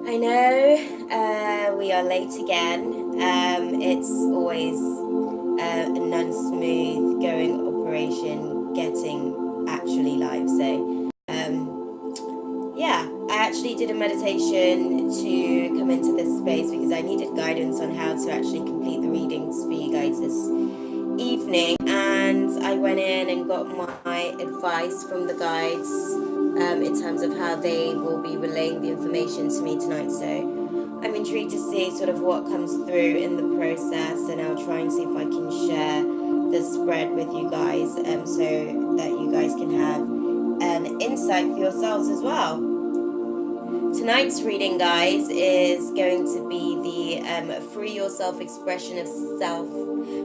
I know we are late again. It's always a non-smooth going operation getting actually live. So, yeah, I actually did a meditation to come into this space because I needed guidance on how to actually complete the readings for you guys this evening. And I went in and got my advice from the guides in terms of how they will be relaying the information to me tonight. So I'm intrigued to see sort of what comes through in the process, and I'll try and see if I can share the spread with you guys so that you guys can have an insight for yourselves as well. Tonight's reading, guys, is going to be the Free Yourself Expression of Self,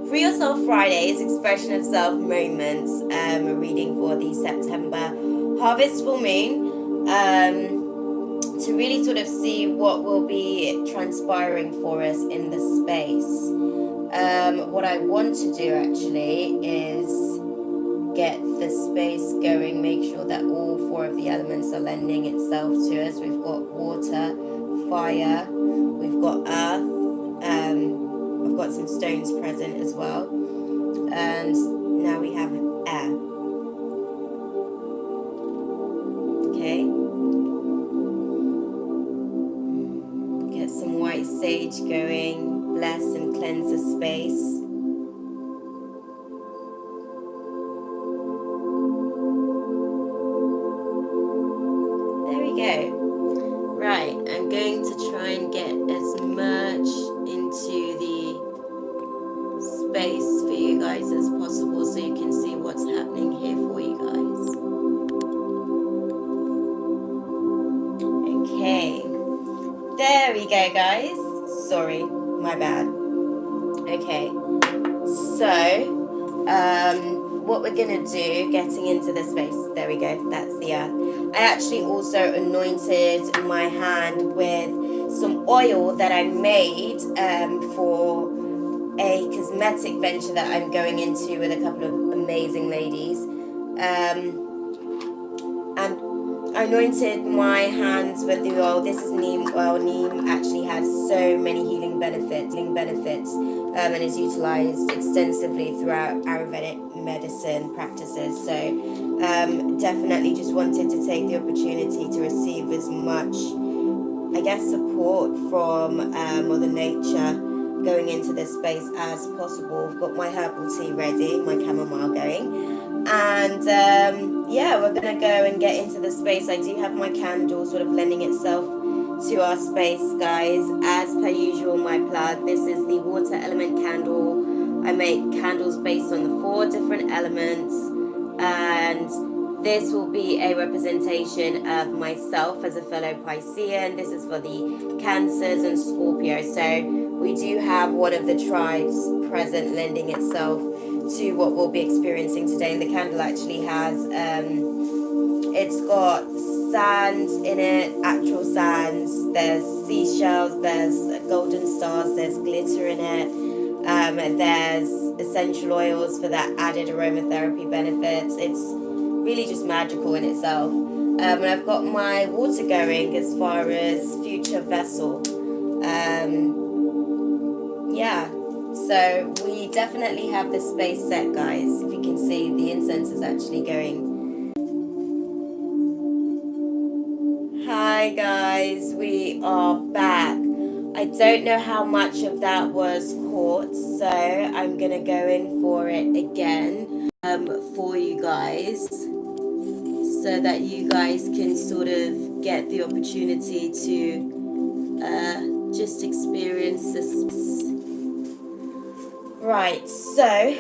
Free Yourself Fridays Expression of Self moments, reading for the September Harvest Full Moon, to really sort of see what will be transpiring for us in the space. What I want to do actually is get the space going, make sure that all four of the elements are lending itself to us. We've got water, fire, we've got earth, I've got some stones present as well, and now we have air. Okay, get some white sage going, bless and cleanse the space. Right, I'm going to try and get as much into the space for you guys as possible so you can see what's happening here for you guys. Okay, there we go, guys. Sorry, my bad. Okay, so what we're gonna do, getting into the space, there we go, that's the earth. I actually also anointed my hand with some oil that I made for a cosmetic venture that I'm going into with a couple of amazing ladies. And I anointed my hands with the oil. This is neem oil. Neem actually has so many healing benefits, and is utilized extensively throughout Ayurvedic medicine practices. So definitely just wanted to take the opportunity to receive as much, I guess, support from Mother Nature going into this space as possible. I've got my herbal tea ready, my chamomile going, and yeah, we're gonna go and get into the space. I do have my candle sort of lending itself to our space, guys. As per usual, my plug, this is the water element candle. I make candles based on the 4 different elements, and this will be a representation of myself as a fellow Piscean. This is for the Cancers and Scorpio. So we do have one of the tribes present lending itself to what we'll be experiencing today. And the candle actually has, it's got sands in it, actual sands, there's seashells, there's golden stars, there's glitter in it, there's essential oils for that added aromatherapy benefits. It's really just magical in itself. And I've got my water going as far as future vessel. Yeah, so we definitely have the space set, guys. If you can see, the incense is actually going. Hi guys, we are back. I don't know how much of that was caught, so I'm gonna go in for it again for you guys, so that you guys can sort of get the opportunity to just experience this. Right, so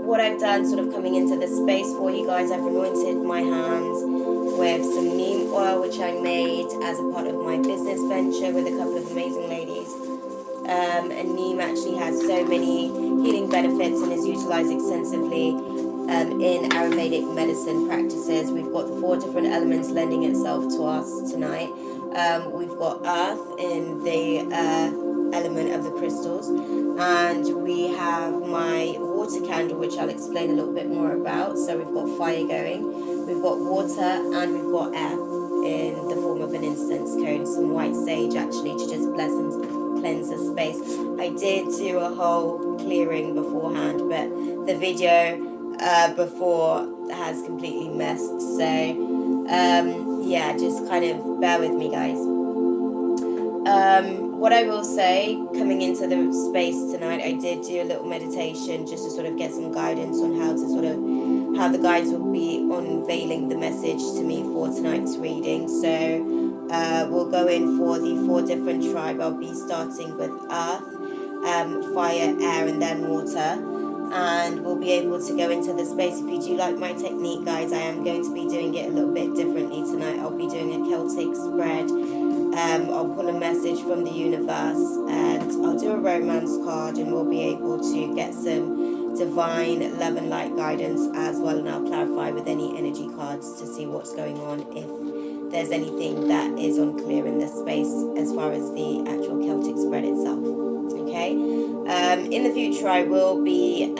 what I've done sort of coming into this space for you guys, I've anointed my hands with some neem oil, which I made as a part of my business venture with a couple of amazing ladies. And neem actually has so many healing benefits and is utilized extensively in Ayurvedic medicine practices. We've got the 4 different elements lending itself to us tonight. We've got earth in the element of the crystals, and we have my water candle, which I'll explain a little bit more about. So we've got fire going, we've got water, and we've got air in the form of an incense cone, some white sage actually, to just bless and cleanse the space. I did do a whole clearing beforehand, but the video before has completely messed, so yeah, just kind of bear with me, guys. What I will say, coming into the space tonight, I did do a little meditation just to sort of get some guidance on how the guides will be unveiling the message to me for tonight's reading. So we'll go in for the 4 different tribes. I'll be starting with earth, fire, air, and then water. And we'll be able to go into the space. If you do like my technique, guys, I am going to be doing it a little bit differently tonight. I'll be doing a Celtic spread. I'll pull a message from the universe, and I'll do a romance card, and we'll be able to get some divine love and light guidance as well, and I'll clarify with any energy cards to see what's going on, if there's anything that is unclear in this space as far as the actual Celtic spread itself. Okay, in the future I will be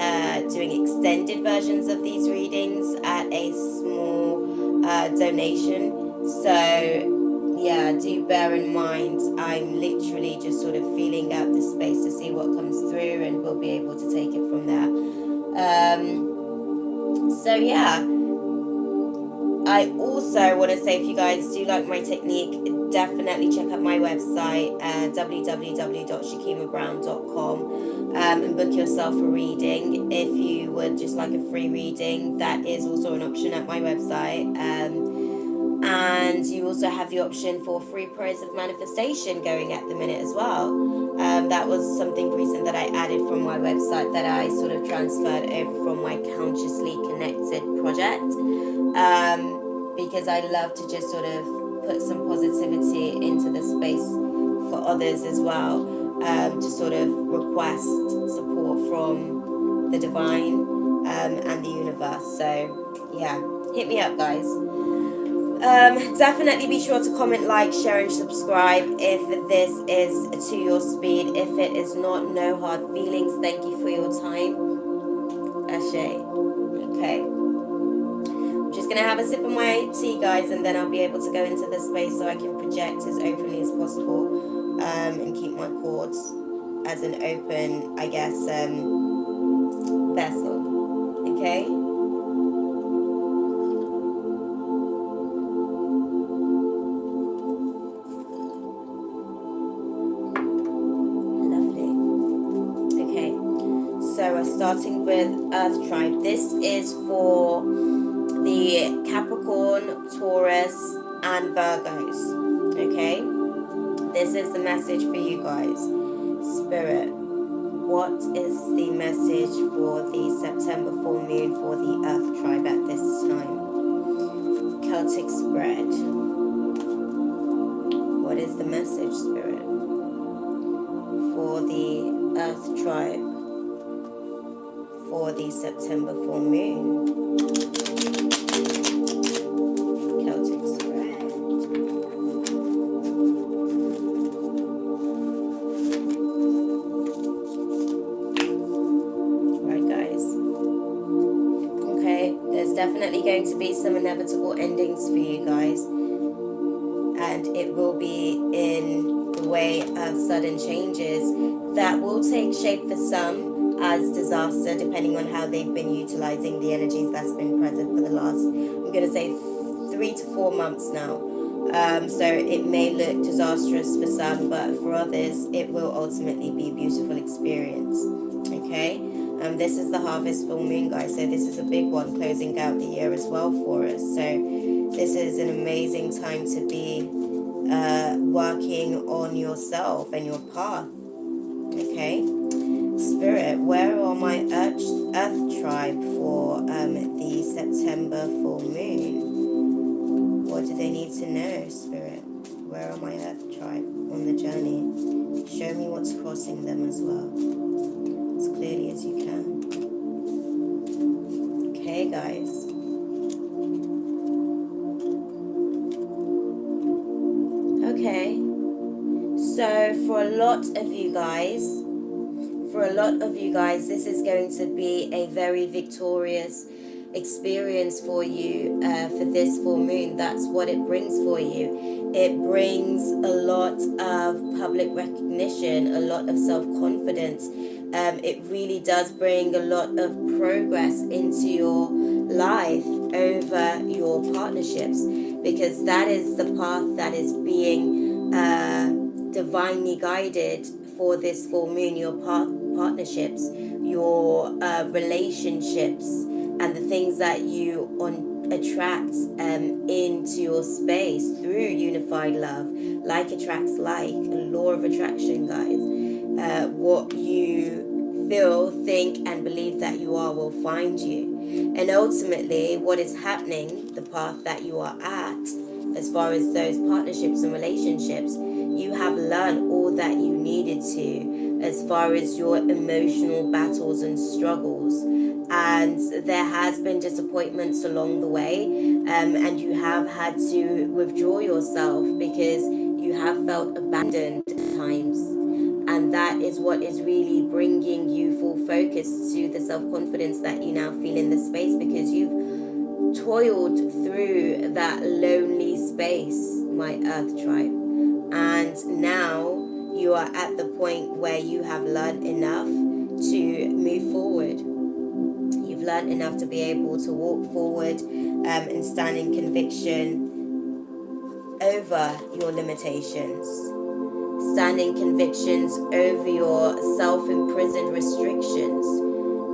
doing extended versions of these readings at a small donation, so yeah, do bear in mind I'm literally just sort of feeling out the space to see what comes through, and we'll be able to take it from there. So yeah, I also want to say, if you guys do like my technique, definitely check out my website, www.shakimabrown.com, and book yourself a reading. If you would just like a free reading, that is also an option at my website. And you also have the option for free prayers of manifestation going at the minute as well. That was something recent that I added from my website, that I sort of transferred over from my Consciously Connected project, because I love to just sort of put some positivity into the space for others as well, to sort of request support from the divine and the universe. So yeah, hit me up, guys. Definitely be sure to comment, like, share, and subscribe if this is to your speed. If it is not, no hard feelings. Thank you for your time. Ashe. Okay. I'm just going to have a sip of my tea, guys, and then I'll be able to go into the space so I can project as openly as possible, and keep my cords as an open, I guess, vessel. Okay? So we're starting with Earth Tribe. This is for the Capricorn, Taurus, and Virgos. Okay? This is the message for you guys. Spirit, what is the message for the September full moon for the Earth Tribe at this time? Celtic spread. What is the message, Spirit, for the Earth Tribe for the September full moon? Celtic spread. Right, guys. Okay, there's definitely going to be some inevitable endings for you guys, and it will be in the way of sudden changes that will take shape for some as disaster, depending on how they've been utilizing the energies that's been present for the last, I'm going to say 3 to 4 months now. So it may look disastrous for some, but for others it will ultimately be a beautiful experience. Okay, this is the harvest full moon, guys, so this is a big one, closing out the year as well for us. So this is an amazing time to be working on yourself and your path. Okay, Spirit, where are my Earth Tribe for the September full moon? What do they need to know, Spirit? Where are my Earth Tribe on the journey? Show me what's crossing them as well, as clearly as you can. Okay, guys. Okay. So for a lot of you guys, this is going to be a very victorious experience for you for this full moon. That's what it brings for you. It brings a lot of public recognition, a lot of self-confidence. It really does bring a lot of progress into your life over your partnerships, because that is the path that is being divinely guided for this full moon. Your partnerships, your relationships, and the things that you attract into your space through unified love. Like attracts like, a law of attraction, guys. What you feel, think, and believe that you are will find you. And ultimately, what is happening, the path that you are at, as far as those partnerships and relationships, you have learned all that you needed to, as far as your emotional battles and struggles. And there has been disappointments along the way, and you have had to withdraw yourself because you have felt abandoned at times. And that is what is really bringing you full focus to the self-confidence that you now feel in the space, because you've toiled through that lonely space, my Earth tribe. And now you are at the point where you have learned enough to move forward. You've learned enough to be able to walk forward and stand in conviction over your limitations. Standing convictions over your self-imprisoned restrictions.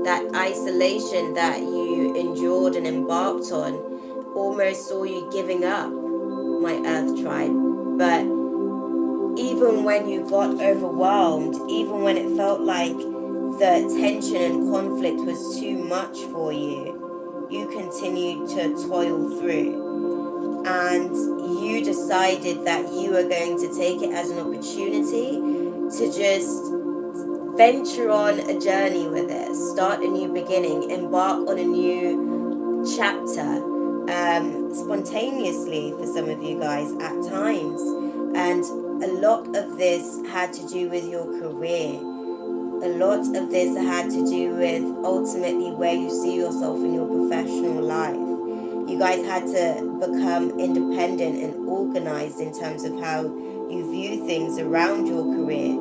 That isolation that you endured and embarked on almost saw you giving up, my Earth tribe. But even when you got overwhelmed, even when it felt like the tension and conflict was too much for you, you continued to toil through. And you decided that you were going to take it as an opportunity to just venture on a journey with it, start a new beginning, embark on a new chapter, spontaneously for some of you guys at times. And a lot of this had to do with your career. A lot of this had to do with ultimately where you see yourself in your professional life. You guys had to become independent and organized in terms of how you view things around your career,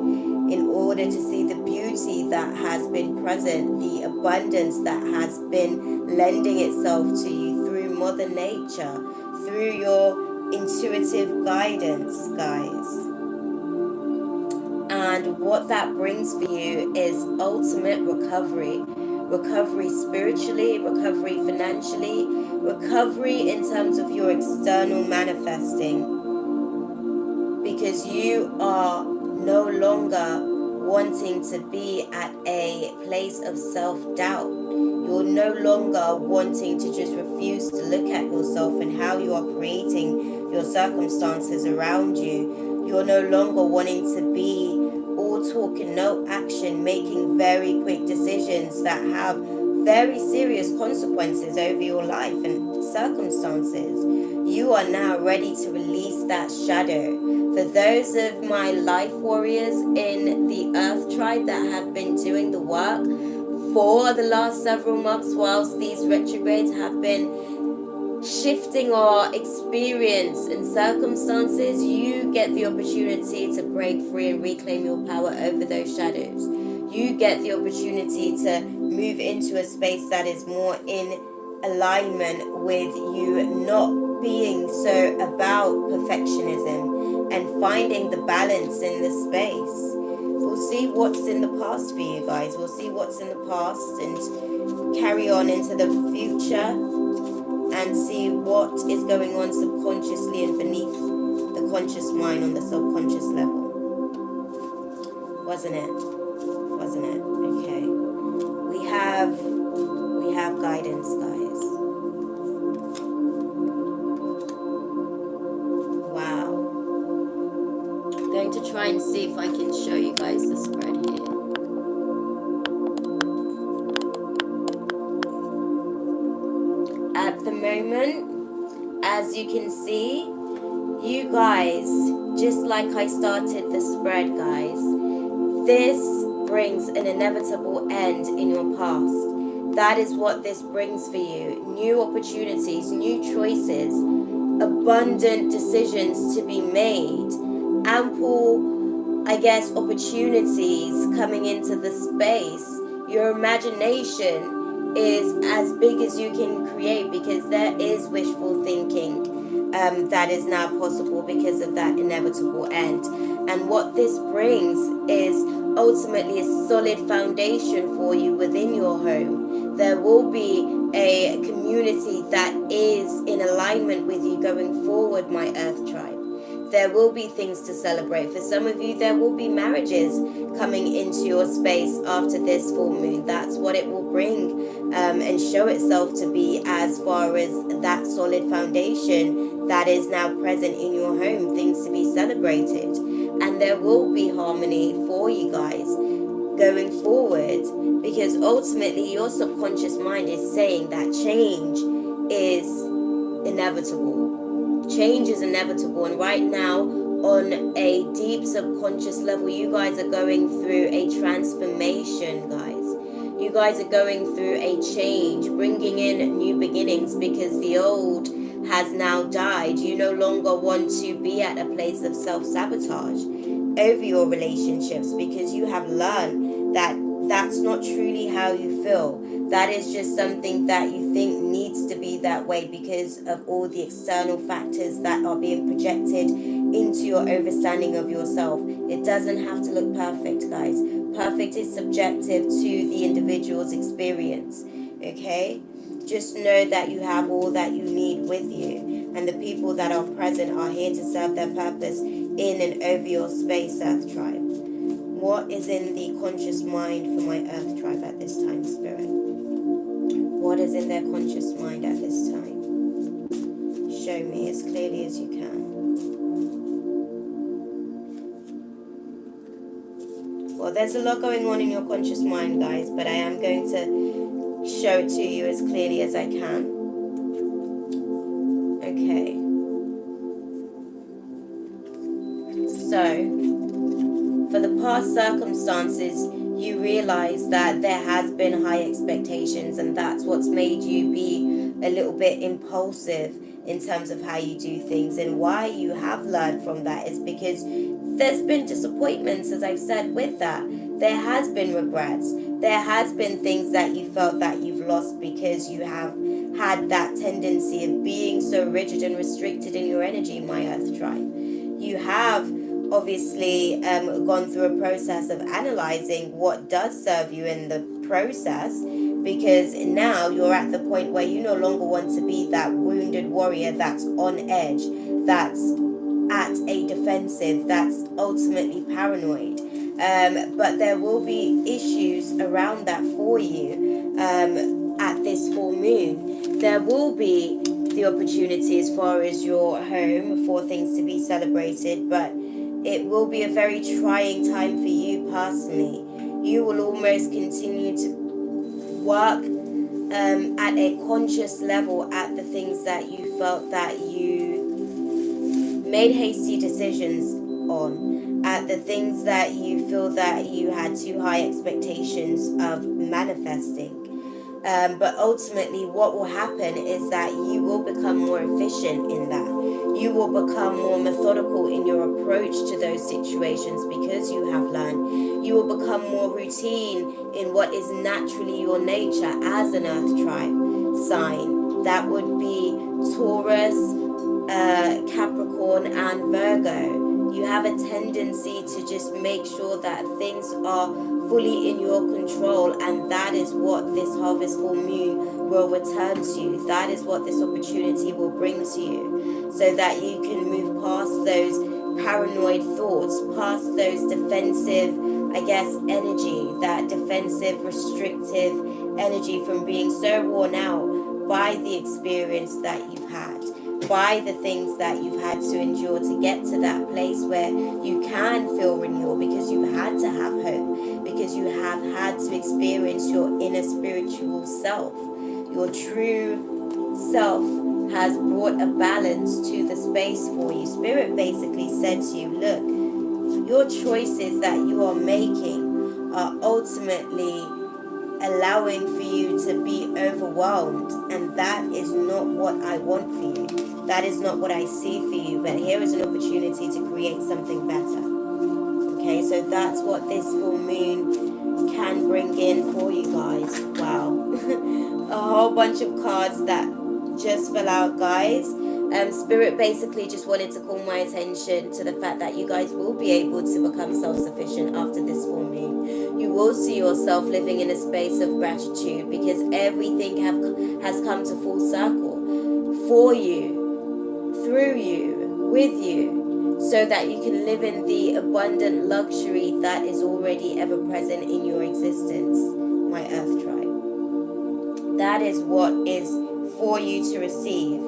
in order to see the beauty that has been present, the abundance that has been lending itself to you through Mother Nature, through your intuitive guidance, guys. And what that brings for you is ultimate recovery. Recovery spiritually, recovery financially, recovery in terms of your external manifesting. Because you are no longer wanting to be at a place of self-doubt. You're no longer wanting to just refuse to look at yourself and how you are creating your circumstances around you. You're no longer wanting to be all talk and no action, making very quick decisions that have very serious consequences over your life and circumstances. You are now ready to release that shadow. For those of my life warriors in the Earth tribe that have been doing the work for the last several months whilst these retrogrades have been shifting our experience and circumstances, you get the opportunity to break free and reclaim your power over those shadows. You get the opportunity to move into a space that is more in alignment with you not being so about perfectionism and finding the balance in the space. We'll see what's in the past for you guys. We'll see what's in the past and carry on into the future and see what is going on subconsciously and beneath the conscious mind on the subconscious level. Wasn't it? Wasn't it? Okay. We have guidance, guys. Wow. I'm going to try and see if I can show you guys the spread here. At the moment, as you can see, you guys, just like I started the spread, guys, this brings an inevitable end in your past. That is what this brings for you. New opportunities, new choices, abundant decisions to be made, ample, I guess, opportunities coming into the space. Your imagination is as big as you can create, because there is wishful thinking that is now possible because of that inevitable end. And what this brings is ultimately a solid foundation for you within your home. There will be a community that is in alignment with you going forward, my Earth tribe. There will be things to celebrate. For some of you, there will be marriages coming into your space after this full moon. That's what it will bring and show itself to be, as far as that solid foundation that is now present in your home, things to be celebrated. And there will be harmony for you guys going forward, because ultimately your subconscious mind is saying that change is inevitable. Change is inevitable, and right now, on a deep subconscious level, you guys are going through a transformation, guys. You guys are going through a change, bringing in new beginnings, because the old has now died. You no longer want to be at a place of self-sabotage over your relationships, because you have learned that that's not truly how you feel. That is just something that you think needs to be that way because of all the external factors that are being projected into your understanding of yourself. It doesn't have to look perfect, guys. Perfect is subjective to the individual's experience, okay? Just know that you have all that you need with you, and the people that are present are here to serve their purpose in and over your space, Earth Tribe. What is in the conscious mind for my Earth Tribe at this time, Spirit? What is in their conscious mind at this time? Show me as clearly as you can. Well, there's a lot going on in your conscious mind, guys, but I am going to show it to you as clearly as I can. Okay. So, for the past circumstances, you realize that there has been high expectations, and that's what's made you be a little bit impulsive in terms of how you do things. And why you have learned from that is because there's been disappointments, as I've said, with that. There has been regrets. There has been things that you felt that you've lost because you have had that tendency of being so rigid and restricted in your energy, my Earth Tribe. You have obviously gone through a process of analyzing what does serve you in the process, because now you're at the point where you no longer want to be that wounded warrior that's on edge, that's at a defensive, that's ultimately paranoid. But there will be issues around that for you at this full moon. There will be the opportunity as far as your home for things to be celebrated, but it will be a very trying time for you personally. You will almost continue to work at a conscious level at the things that you felt that you made hasty decisions on, at the things that you feel that you had too high expectations of manifesting. But ultimately what will happen is that you will become more efficient in that. You will become more methodical in your approach to those situations because you have learned. You will become more routine in what is naturally your nature as an Earth Tribe sign. That would be Taurus, Capricorn, and Virgo. You have a tendency to just make sure that things are fully in your control, and that is what this harvest full moon will return to you. That is what this opportunity will bring to you, so that you can move past those paranoid thoughts, past those defensive, I guess, energy, that defensive, restrictive energy from being so worn out by the experience that you've had, by the things that you've had to endure to get to that place where you can feel renewal, because you've had to have hope, because you have had to experience your inner spiritual self. Your true self has brought a balance to the space for you. Spirit basically said to you, look, your choices that you are making are ultimately allowing for you to be overwhelmed, and that is not what I want for you. That is not what I see for you, but here is an opportunity to create something better. Okay, so that's what this full moon can bring in for you guys. Wow. A whole bunch of cards that just fell out, guys. Spirit basically just wanted to call my attention to the fact that you guys will be able to become self-sufficient after this full moon. You will see yourself living in a space of gratitude because everything has come to full circle for you, through you, with you, so that you can live in the abundant luxury that is already ever present in your existence, my Earth tribe. That is what is for you to receive.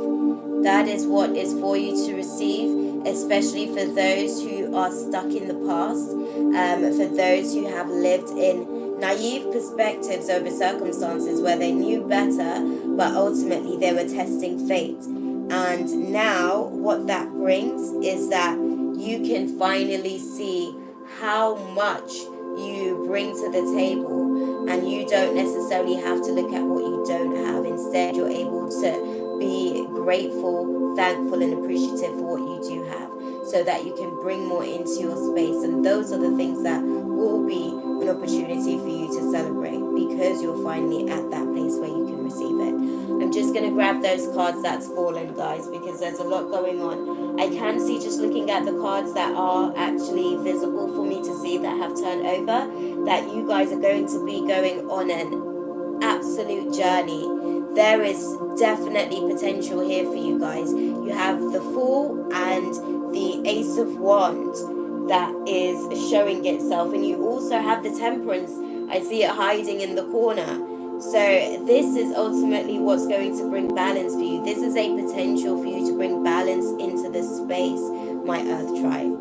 That is what is for you to receive, especially for those who are stuck in the past, for those who have lived in naive perspectives over circumstances where they knew better, but ultimately they were testing fate. And now what that brings is that you can finally see how much you bring to the table, and you don't necessarily have to look at what you don't have. Instead, you're able to be grateful, thankful, and appreciative for what you do have, so that you can bring more into your space. And those are the things that will be an opportunity for you to celebrate, because you're finally at that place where you can receive it. I'm just going to grab those cards that's fallen, guys, because there's a lot going on. I can see, just looking at the cards that are actually visible for me to see that have turned over, that you guys are going to be going on an absolute journey. There is definitely potential here for you guys. You have the Fool and the Ace of Wands that is showing itself, and you also have the Temperance. I see it hiding in the corner. So this is ultimately what's going to bring balance for you. This is a potential for you to bring balance into this space, my Earth tribe.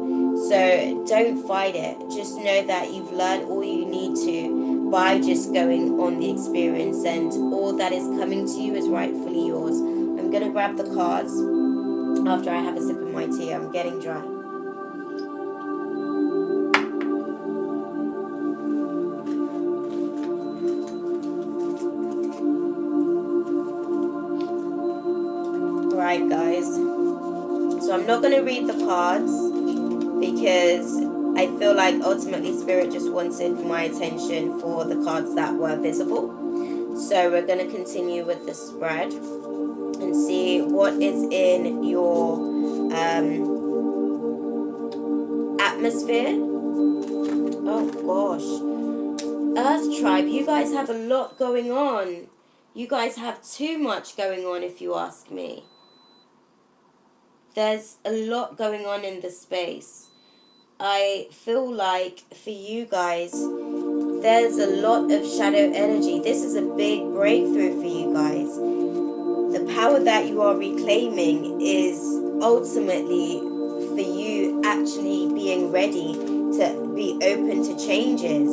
So don't fight it. Just know that you've learned all you need to by just going on the experience, and all that is coming to you is rightfully yours. I'm going to grab the cards after I have a sip of my tea. I'm getting dry. Right, guys, so I'm not going to read the cards because I feel like ultimately Spirit just wanted my attention for the cards that were visible. So we're going to continue with the spread and see what is in your atmosphere. Oh gosh, Earth tribe, you guys have a lot going on. You guys have too much going on, if you ask me. There's a lot going on in the space. I feel like for you guys, there's a lot of shadow energy. This is a big breakthrough for you guys. The power that you are reclaiming is ultimately for you actually being ready to be open to changes,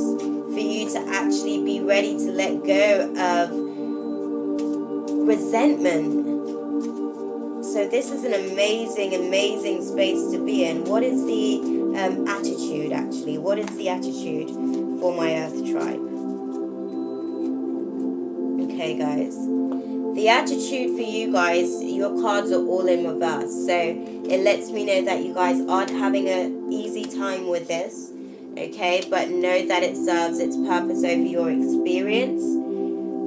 for you to actually be ready to let go of resentment. So this is an amazing, amazing space to be in. What is the attitude, actually? What is the attitude for my Earth tribe? Okay, guys. The attitude for you guys, your cards are all in reverse. So it lets me know that you guys aren't having an easy time with this. Okay, but know that it serves its purpose over your experience.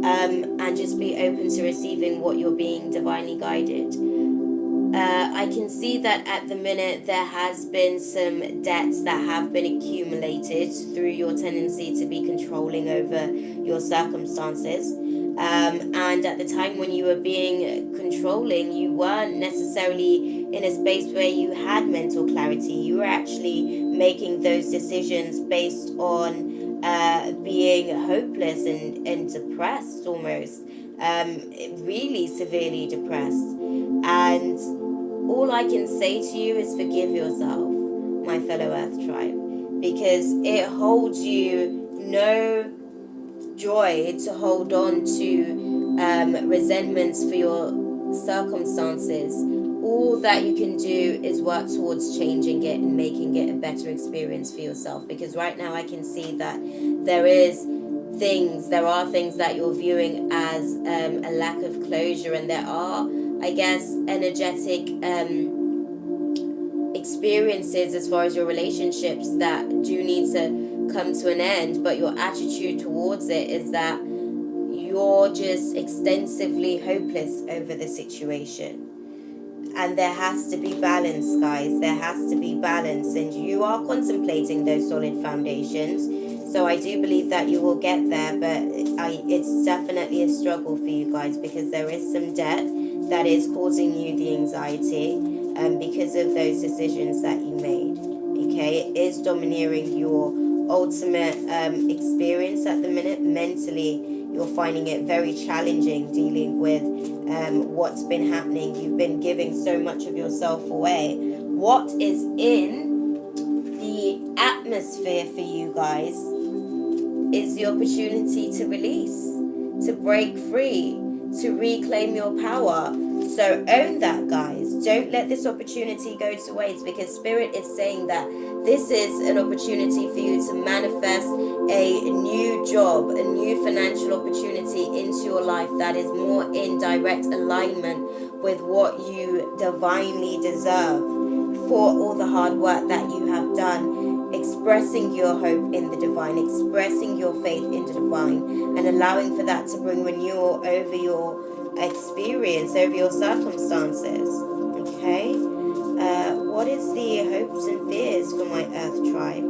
And just be open to receiving what you're being divinely guided. I can see that at the minute there has been some debts that have been accumulated through your tendency to be controlling over your circumstances. And at the time when you were being controlling, you weren't necessarily in a space where you had mental clarity. You were actually making those decisions based on being hopeless and depressed almost, really severely depressed. And all I can say to you is forgive yourself, my fellow Earth tribe, because it holds you no joy to hold on to resentments for your circumstances. All that you can do is work towards changing it and making it a better experience for yourself, because right now I can see that there is things. There are things that you're viewing as a lack of closure, and there are, I guess, energetic experiences as far as your relationships that do need to come to an end. But your attitude towards it is that you're just extensively hopeless over the situation. And there has to be balance, guys. There has to be balance. And you are contemplating those solid foundations. So I do believe that you will get there. But it's definitely a struggle for you guys, because there is some debt that is causing you the anxiety because of those decisions that you made. Okay, it is domineering your ultimate experience at the minute. Mentally, you're finding it very challenging dealing with what's been happening. You've been giving so much of yourself away. What is in the atmosphere for you guys is the opportunity to release, to break free, to reclaim your power. So own that, guys. Don't let this opportunity go to waste, because Spirit is saying that this is an opportunity for you to manifest a new job, a new financial opportunity into your life that is more in direct alignment with what you divinely deserve for all the hard work that you have done, expressing your hope in the divine, expressing your faith in the divine, and allowing for that to bring renewal over your experience, over your circumstances. Okay, what is the hopes and fears for my Earth tribe?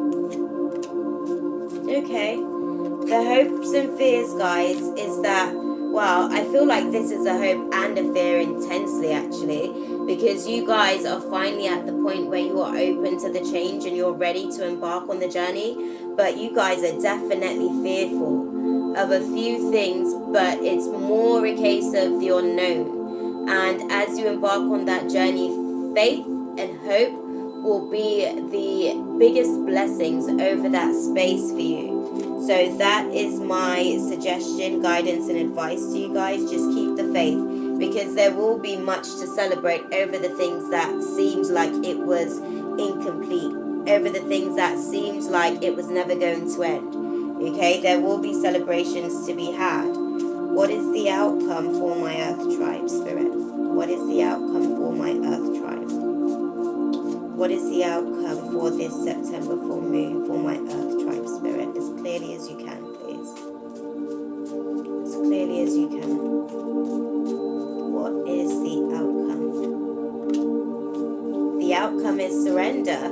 Okay, the hopes and fears, guys, is that, well, I feel like this is a hope and a fear intensely, actually, because you guys are finally at the point where you are open to the change and you're ready to embark on the journey. But you guys are definitely fearful of a few things, but it's more a case of the unknown. And as you embark on that journey, faith and hope will be the biggest blessings over that space for you. So that is my suggestion, guidance, and advice to you guys. Just keep the faith, because there will be much to celebrate over the things that seems like it was incomplete, over the things that seems like it was never going to end. Okay, there will be celebrations to be had. What is the outcome for my Earth tribe, Spirit? What is the outcome for my Earth tribe? What is the outcome for this September full moon for my Earth tribe, Spirit? As clearly as you can, please. As clearly as you can. What is the outcome? The outcome is surrender.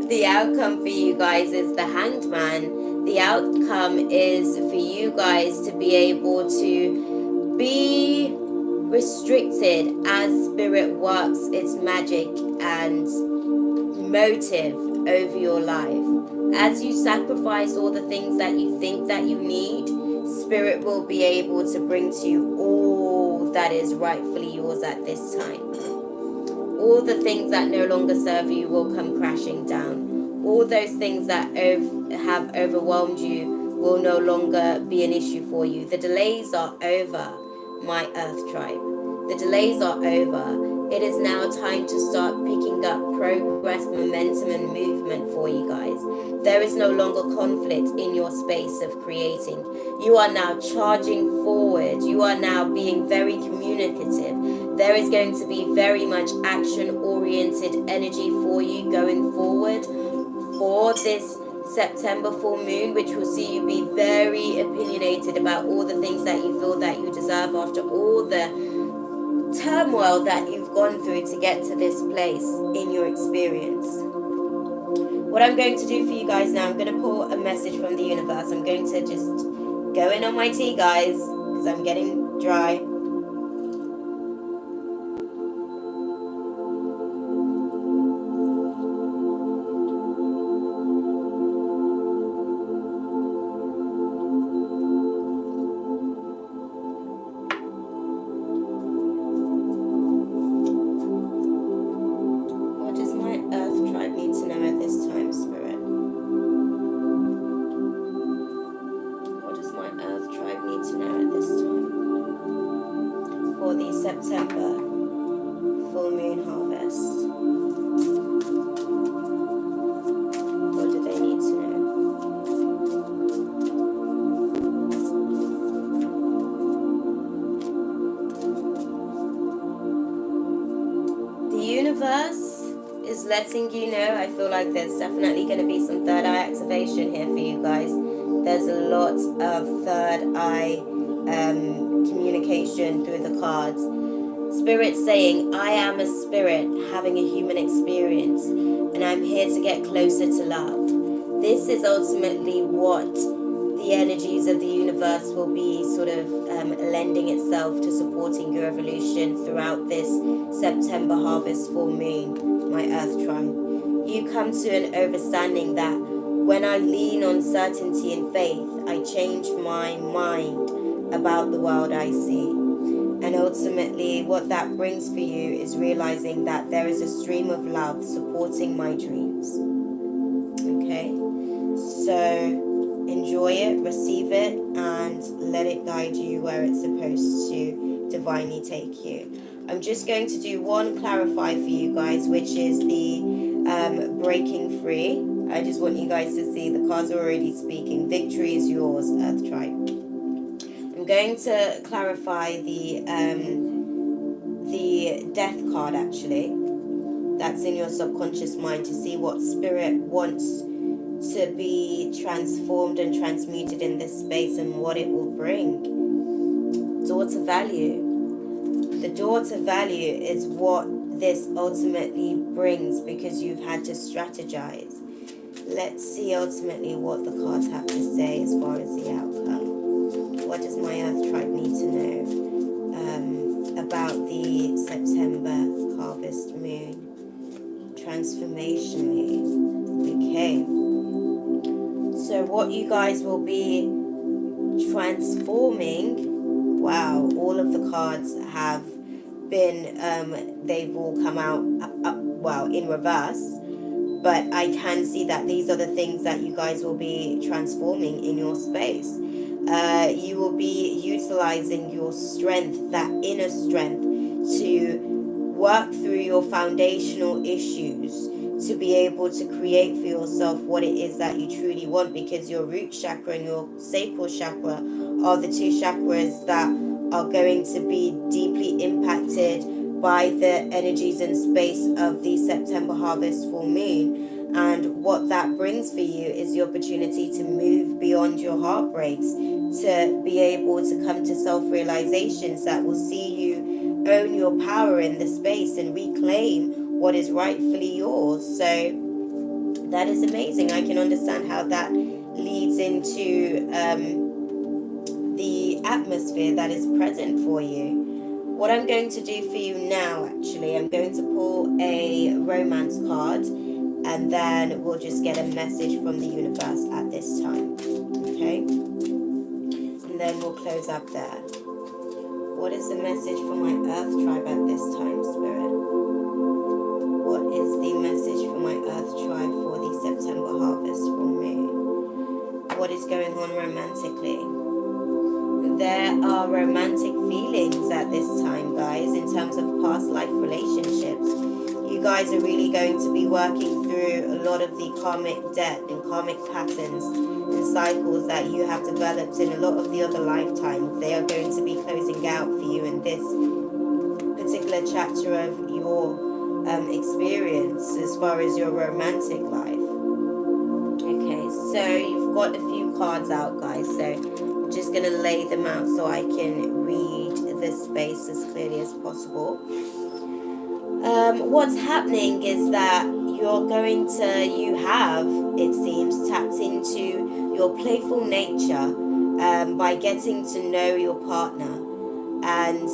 The outcome for you guys is the Hanged Man. The outcome is for you guys to be able to be restricted as Spirit works its magic and motive over your life. As you sacrifice all the things that you think that you need, Spirit will be able to bring to you all that is rightfully yours at this time. All the things that no longer serve you will come crashing down. All those things that have overwhelmed you will no longer be an issue for you. The delays are over, my Earth tribe. The delays are over. It is now time to start picking up progress, momentum, and movement for you guys. There is no longer conflict in your space of creating. You are now charging forward. You are now being very communicative. There is going to be very much action-oriented energy for you going forward for this September full moon, which will see you be very opinionated about all the things that you feel that you deserve after all the turmoil that you've gone through to get to this place in your experience. What I'm going to do for you guys now, I'm going to pull a message from the universe. I'm going to just go in on my tea, guys, because I'm getting dry. What does my Earth tribe need to know at this time? letting you know, I feel like there's definitely going to be some third eye activation here for you guys. There's a lot of third eye communication through the cards. Spirit saying, I am a spirit having a human experience, and I'm here to get closer to love. This is ultimately what the energies of the universe will be sort of lending itself to supporting your evolution throughout this September harvest full moon, my earth tribe. You come to an understanding that when I lean on certainty and faith, I change my mind about the world I see. And ultimately, what that brings for you is realizing that there is a stream of love supporting my dreams. Okay? So enjoy it, receive it, and let it guide you where it's supposed to divinely take you. I'm just going to do one clarify for you guys, which is the breaking free. I just want you guys to see the cards are already speaking. Victory is yours, Earth Tribe. I'm going to clarify the death card, actually. That's in your subconscious mind, to see what spirit wants to be transformed and transmuted in this space and what it will bring. Door to value. The door to value is what this ultimately brings, because you've had to strategize. Let's see ultimately what the cards have to say as far as the outcome. What does my Earth Tribe need to know about the September harvest moon? Transformation moon. Okay. So what you guys will be transforming, wow, all of the cards have been, they've all come out, well, in reverse. But I can see that these are the things that you guys will be transforming in your space. You will be utilizing your strength, that inner strength, to work through your foundational issues, to be able to create for yourself what it is that you truly want, because your root chakra and your sacral chakra are the two chakras that are going to be deeply impacted by the energies and space of the September harvest full moon. And what that brings for you is the opportunity to move beyond your heartbreaks, to be able to come to self-realizations that will see you own your power in the space and reclaim what is rightfully yours. So that is amazing. I can understand how that leads into the atmosphere that is present for you. What I'm going to do for you now, actually, I'm going to pull a romance card, and then we'll just get a message from the universe at this time. Okay? And then we'll close up there. What is the message for my Earth Tribe at this time, Spirit? What is the message for my Earth Tribe for the September harvest full moon? What is going on romantically? There are romantic feelings at this time, guys, in terms of past life relationships. You guys are really going to be working through a lot of the karmic debt and karmic patterns and cycles that you have developed in a lot of the other lifetimes. They are going to be closing out for you in this particular chapter of your experience as far as your romantic life. Okay, so you've got a few cards out, guys, so I'm just going to lay them out so I can read this space as clearly as possible. What's happening is that you have, it seems, tapped into your playful nature by getting to know your partner. And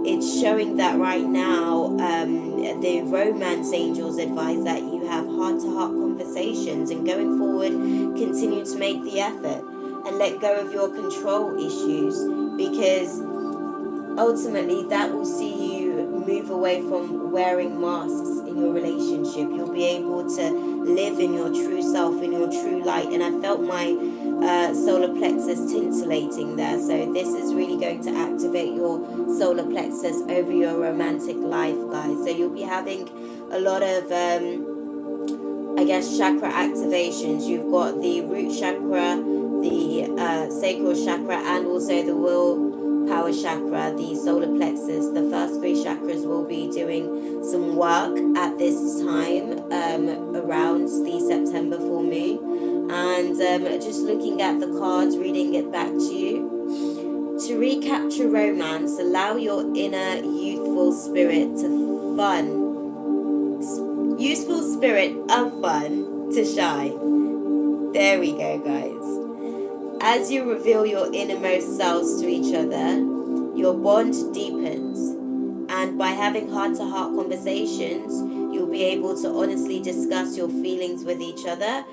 it's showing that right now, the romance angels advise that you have heart-to-heart conversations, and going forward, continue to make the effort and let go of your control issues, because ultimately that will see you move away from wearing masks in your relationship. You'll be able to live in your true self, in your true light. And I felt my solar plexus tintillating there. So this is really going to activate your solar plexus over your romantic life, guys. So you'll be having a lot of chakra activations. You've got the root chakra, the sacral chakra, and also the power chakra, the solar plexus. The first three chakras will be doing some work at this time around the September full moon. And just looking at the cards, reading it back to you. To recapture romance, allow your inner youthful spirit to useful spirit of fun to shine. There we go, guys. As you reveal your innermost selves to each other, your bond deepens. And by having heart-to-heart conversations, you'll be able to honestly discuss your feelings with each other,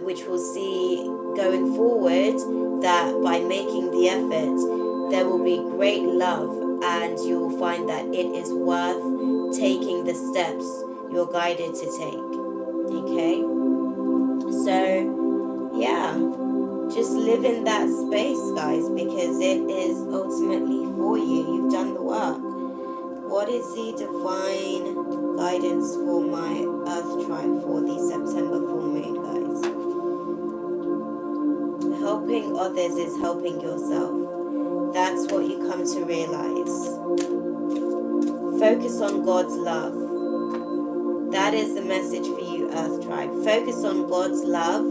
which we'll see going forward that by making the effort, there will be great love, and you'll find that it is worth taking the steps you're guided to take. Okay? So, yeah. Just live in that space, guys, because it is ultimately for you. You've done the work. What is the divine guidance for my Earth tribe for the September full moon, guys? Helping others is helping yourself. That's what you come to realize. Focus on God's love. That is the message for you, Earth tribe. Focus on God's love.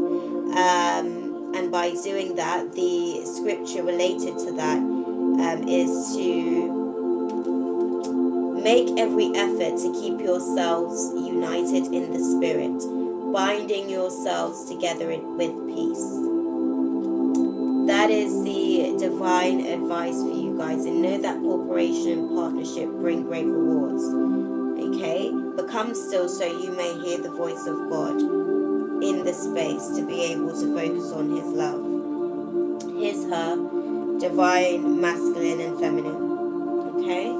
And by doing that, the scripture related to that is to make every effort to keep yourselves united in the spirit, binding yourselves together with peace. That is the divine advice for you guys. And know that cooperation and partnership bring great rewards. Okay? Become still so you may hear the voice of God in the space, to be able to focus on his love, his, her, divine, masculine and feminine. Okay,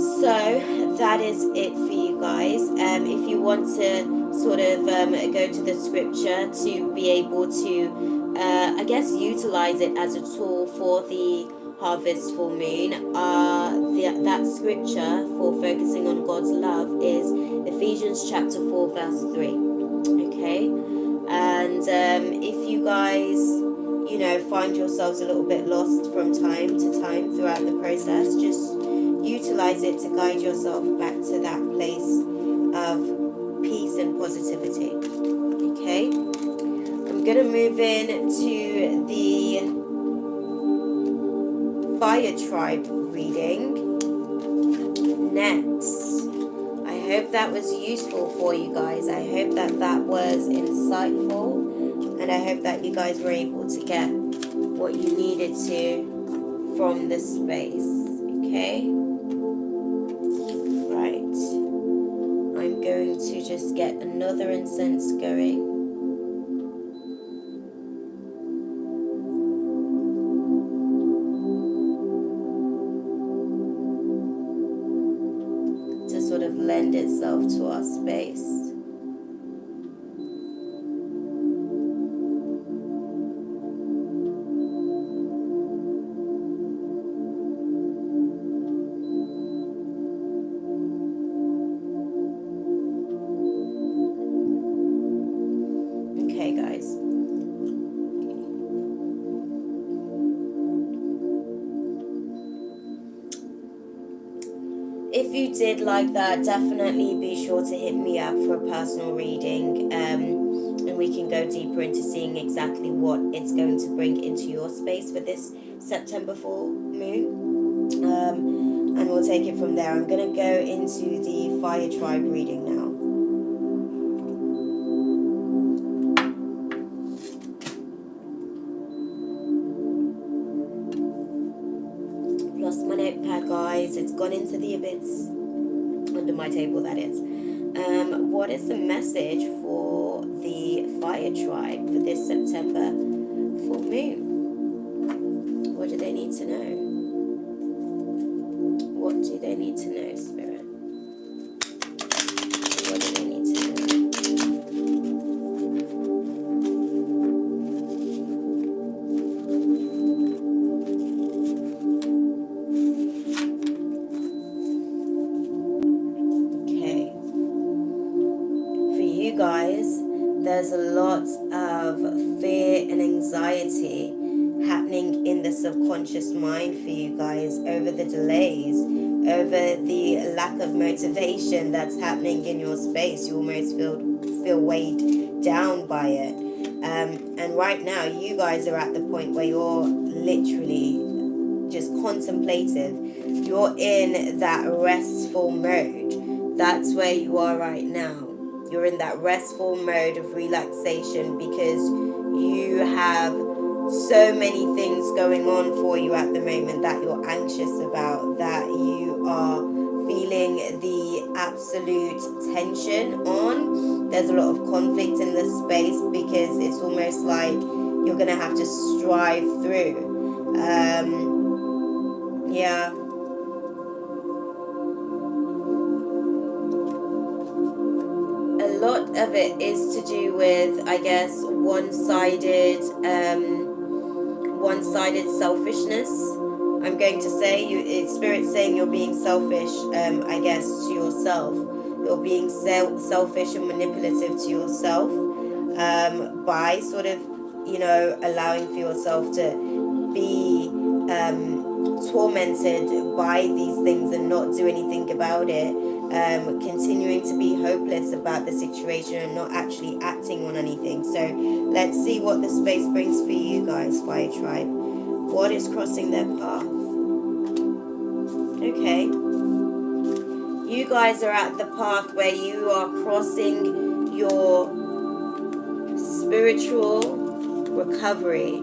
so that is it for you guys. If you want to sort of go to the scripture to be able to I guess utilize it as a tool for the harvest full moon, that scripture for focusing on God's love is Ephesians chapter 4 verse 3. Okay, and if you guys, find yourselves a little bit lost from time to time throughout the process, just utilize it to guide yourself back to that place of peace and positivity. Okay, I'm gonna move in to the fire tribe reading next. I hope that was useful for you guys. I hope that was insightful, and I hope that you guys were able to get what you needed to from the space. Okay? Right. I'm going to just get another incense going. Sort of lend itself to our space. Okay, guys. If you did like that, definitely be sure to hit me up for a personal reading, and we can go deeper into seeing exactly what it's going to bring into your space for this September full moon, and we'll take it from there. I'm going to go into the fire tribe reading now. Lost my notepad, guys. It's gone into the abyss under my table, that is. What is the message for the fire tribe for this September full moon? What do they need to know? What do they need to know, Spirit? What do they need to know? Guys, there's a lot of fear and anxiety happening in the subconscious mind for you guys, over the delays, over the lack of motivation that's happening in your space. You almost feel weighed down by it. And right now, you guys are at the point where you're literally just contemplative. You're in that restful mode. That's where you are right now. You're in that restful mode of relaxation because you have so many things going on for you at the moment that you're anxious about, that you are feeling the absolute tension on. There's a lot of conflict in this space because it's almost like you're going to have to strive through. Yeah. A lot of it is to do with, I guess, one-sided selfishness. I'm going to say, it's Spirit saying you're being selfish, I guess, to yourself. You're being selfish and manipulative to yourself, by sort of, allowing for yourself to be tormented by these things and not do anything about it, continuing to be hopeless about the situation and not actually acting on anything. So let's see what the space brings for you guys, Fire Tribe. What is crossing their path? Okay. You guys are at the path where you are crossing your spiritual recovery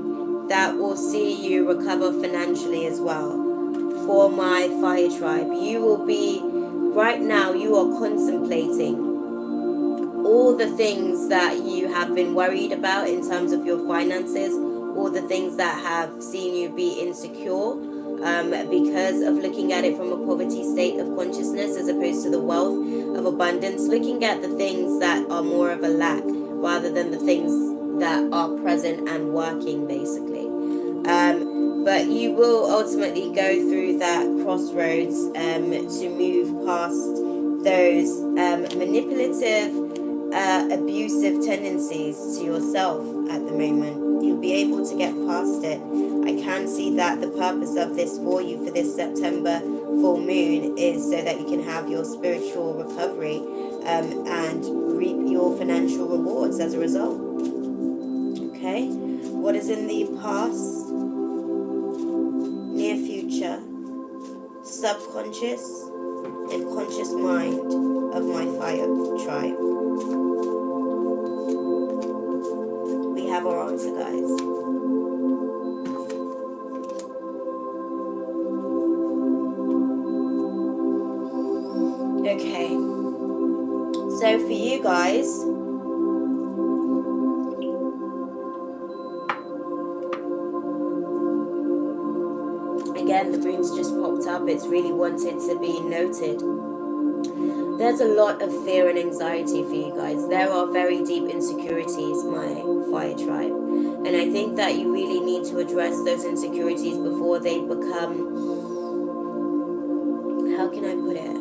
that will see you recover financially as well. For my Fire Tribe, you will be, right now, you are contemplating all the things that you have been worried about in terms of your finances, all the things that have seen you be insecure, because of looking at it from a poverty state of consciousness as opposed to the wealth of abundance, looking at the things that are more of a lack rather than the things that are present and working, basically. But you will ultimately go through that crossroads to move past those manipulative, abusive tendencies to yourself at the moment. You'll be able to get past it. I can see that the purpose of this for you for this September full moon is so that you can have your spiritual recovery, and reap your financial rewards as a result. Okay, what is in the past, near future, subconscious and conscious mind of my Fire Tribe? We have our answer, guys. Okay, so for you guys, again, the runes just popped up. It's really wanted to be noted. There's a lot of fear and anxiety for you guys. There are very deep insecurities, my Fire Tribe. And I think that you really need to address those insecurities before they become, how can I put it?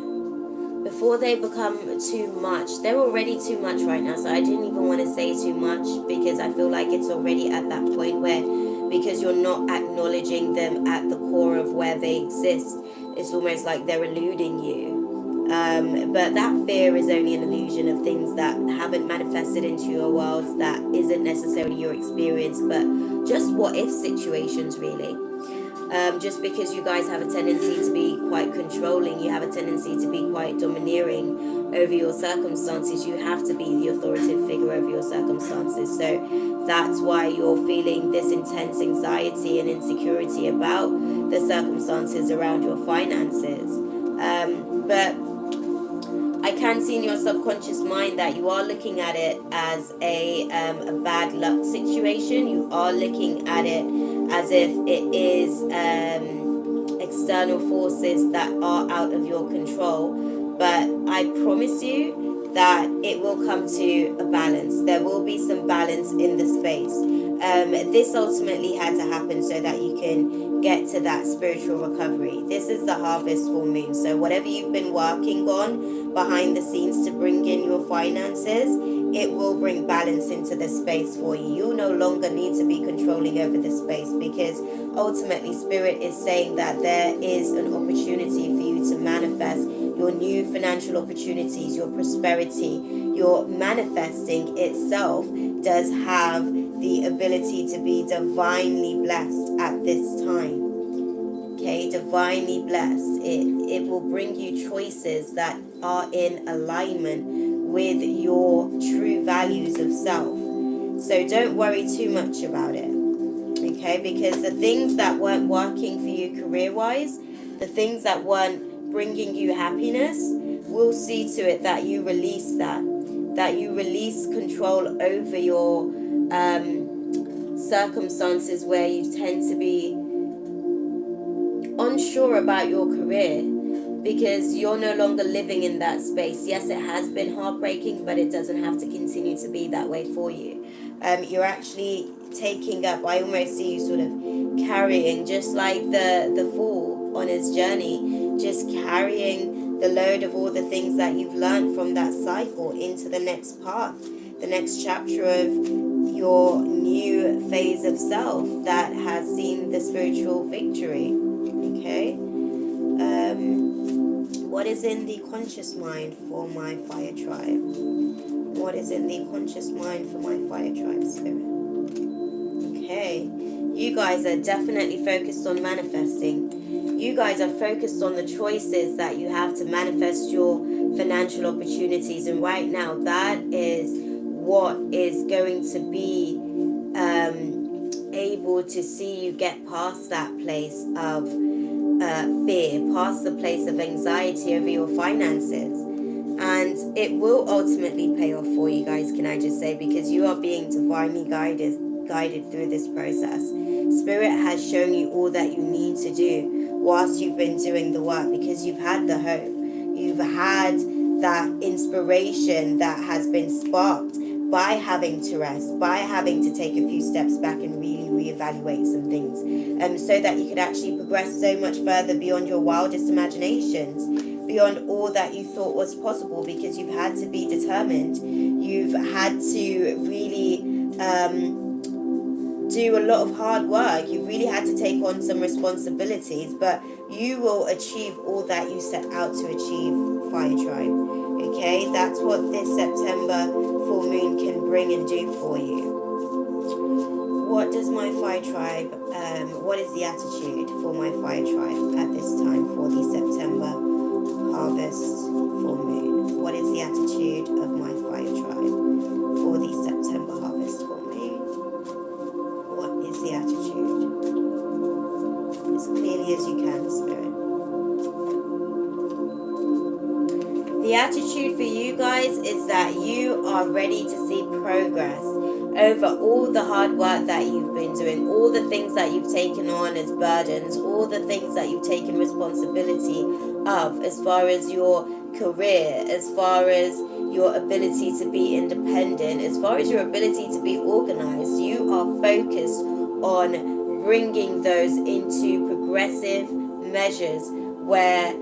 Before they become too much. They're already too much right now, so I didn't even want to say too much because I feel like it's already at that point where, because you're not acknowledging them at the core of where they exist, it's almost like they're eluding you. But that fear is only an illusion of things that haven't manifested into your world, that isn't necessarily your experience, but just what if situations, really. Just because you guys have a tendency to be quite controlling, you have a tendency to be quite domineering over your circumstances, you have to be the authoritative figure over your circumstances. So that's why you're feeling this intense anxiety and insecurity about the circumstances around your finances. But I can see in your subconscious mind that you are looking at it as a bad luck situation. You are looking at it as if it is external forces that are out of your control. But I promise you that it will come to a balance. There will be some balance in the space. This ultimately had to happen so that you can get to that spiritual recovery. This is the harvest full moon. So whatever you've been working on behind the scenes to bring in your finances, it will bring balance into the space for you. You no longer need to be controlling over the space, because ultimately Spirit is saying that there is an opportunity for you to manifest your new financial opportunities, your prosperity. Your manifesting itself does have the ability to be divinely blessed at this time. Okay, divinely blessed. It will bring you choices that are in alignment with your true values of self. So don't worry too much about it. Okay, because the things that weren't working for you career-wise, the things that weren't bringing you happiness, we'll see to it that you release that you release control over your circumstances where you tend to be unsure about your career, because you're no longer living in that space. Yes, it has been heartbreaking, but it doesn't have to continue to be that way for you. You're actually taking up, I almost see you sort of carrying, just like the fool on his journey, just carrying the load of all the things that you've learned from that cycle into the next path, the next chapter of your new phase of self that has seen the spiritual victory. Okay, what is in the conscious mind for my fire tribe? What is in the conscious mind for my fire tribe, Spirit? Okay, you guys are definitely focused on manifesting. You guys are focused on the choices that you have to manifest your financial opportunities, and right now that is what is going to be able to see you get past that place of fear, past the place of anxiety over your finances. And it will ultimately pay off for you guys, can I just say, because you are being divinely guided through this process. Spirit has shown you all that you need to do whilst you've been doing the work, because you've had the hope, you've had that inspiration that has been sparked by having to rest, by having to take a few steps back and really reevaluate some things, so that you could actually progress so much further beyond your wildest imaginations, beyond all that you thought was possible, because you've had to be determined. You've had to really do a lot of hard work. You've really had to take on some responsibilities, but you will achieve all that you set out to achieve, Fire Tribe. Okay, that's what this September full moon can bring and do for you. What does my Fire Tribe, what is the attitude for my Fire Tribe at this time for the September harvest full moon? What is the attitude of my Fire Tribe for the September harvest full moon? What is the attitude? As clearly as you can, Spirit. The attitude for you guys is that you are ready to see progress over all the hard work that you've been doing, all the things that you've taken on as burdens, all the things that you've taken responsibility of, as far as your career, as far as your ability to be independent, as far as your ability to be organized. You are focused on bringing those into progressive measures where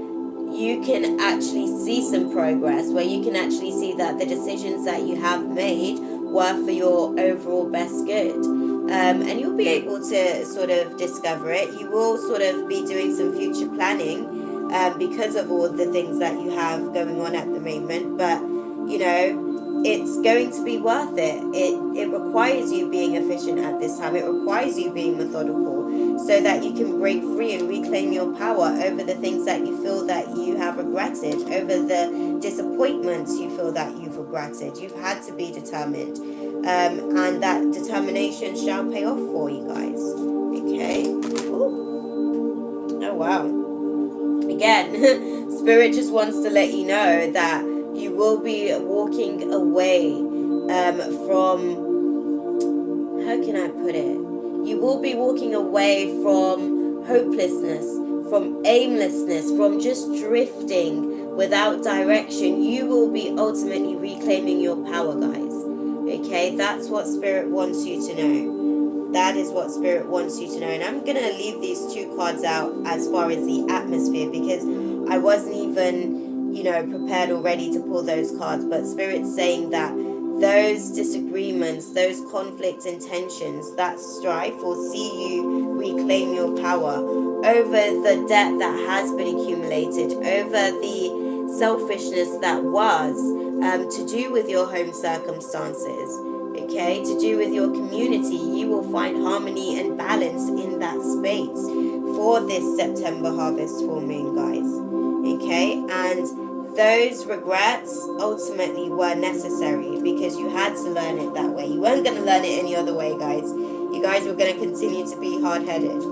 you can actually see some progress, where you can actually see that the decisions that you have made were for your overall best good. And you'll be able to sort of discover it. You will sort of be doing some future planning because of all the things that you have going on at the moment. But, you know, it's going to be worth it. It requires you being efficient at this time. It requires you being methodical so that you can break free and reclaim your power over the things that you feel that you have regretted, over the disappointments you feel that you've regretted. You've had to be determined. And that determination shall pay off for you guys. Okay? Ooh. Oh, wow. Again, Spirit just wants to let you know that you will be walking away from, how can I put it? You will be walking away from hopelessness, from aimlessness, from just drifting without direction. You will be ultimately reclaiming your power, guys. Okay, that's what Spirit wants you to know. That is what Spirit wants you to know. And I'm going to leave these 2 cards out as far as the atmosphere, because I wasn't even, prepared already to pull those cards. But Spirit's saying that those disagreements, those conflicts and tensions, that strife will see you reclaim your power over the debt that has been accumulated, over the selfishness that was, to do with your home circumstances, okay, to do with your community. You will find harmony and balance in that space for this September harvest full moon, guys, okay? And those regrets ultimately were necessary because you had to learn it that way. You weren't going to learn it any other way, guys. You guys were going to continue to be hard-headed.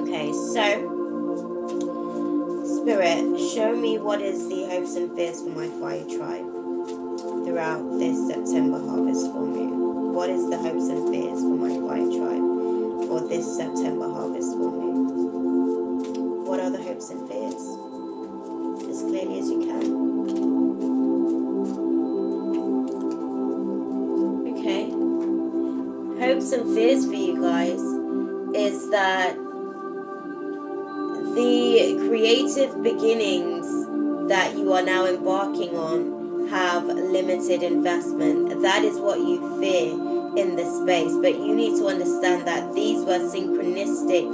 Okay, so Spirit, show me what is the hopes and fears for my fire tribe throughout this September harvest full moon. What is the hopes and fears for my fire tribe for this September harvest full moon? What are the hopes and fears? As clearly as you can. Okay. Hopes and fears for you guys is that the creative beginnings that you are now embarking on have limited investment. That is what you fear in this space. But you need to understand that these were synchronistic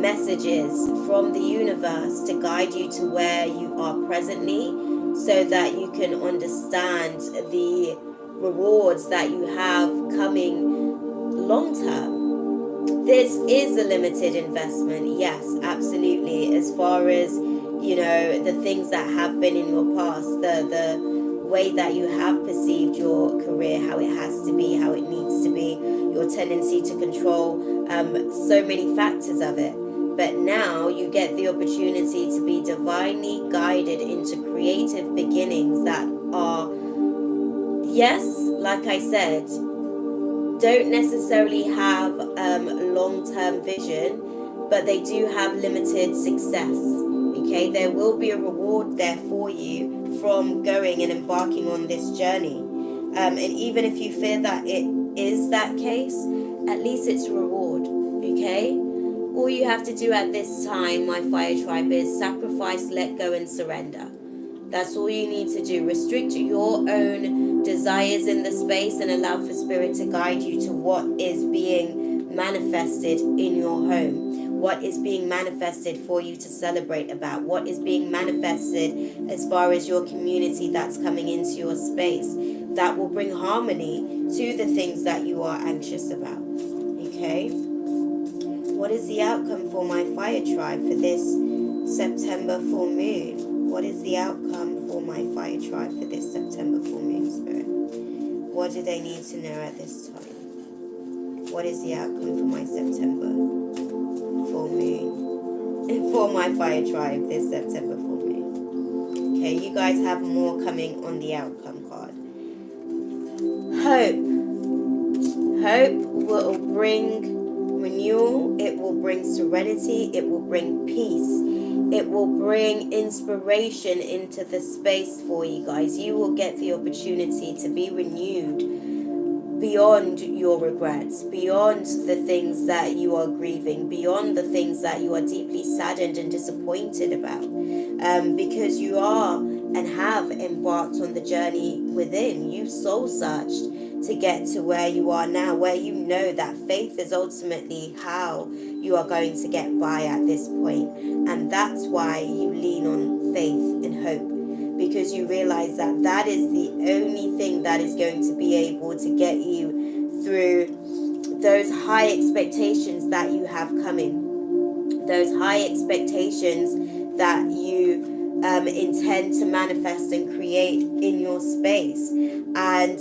messages from the universe to guide you to where you are presently, so that you can understand the rewards that you have coming long term. This is a limited investment, yes, absolutely. As far as, the things that have been in your past, the way that you have perceived your career, how it has to be, how it needs to be, your tendency to control so many factors of it. But now you get the opportunity to be divinely guided into creative beginnings that are, yes, like I said, don't necessarily have long-term vision, but they do have limited success. Okay, there will be a reward there for you from going and embarking on this journey. And even if you fear that it is that case, at least it's a reward. Okay, all you have to do at this time, my fire tribe, is sacrifice, let go, and surrender. That's all you need to do. Restrict your own desires in the space and allow for Spirit to guide you to what is being manifested in your home, what is being manifested for you to celebrate about, what is being manifested as far as your community that's coming into your space that will bring harmony to the things that you are anxious about. Okay? What is the outcome for my fire tribe for this September full moon? What is the outcome for my fire tribe for this September full moon, Spirit? What do they need to know at this time? What is the outcome for my September full moon? For my fire tribe this September full moon. Okay, you guys have more coming on the outcome card. Hope. Hope will bring renewal. It will bring serenity. It will bring peace. It will bring inspiration into the space for you guys. You will get the opportunity to be renewed beyond your regrets, beyond the things that you are grieving, beyond the things that you are deeply saddened and disappointed about, because you are and have embarked on the journey within. You've soul searched to get to where you are now, where you know that faith is ultimately how you are going to get by at this point. And that's why you lean on faith and hope, because you realize that that is the only thing that is going to be able to get you through those high expectations that you have coming, those high expectations that you intend to manifest and create in your space. And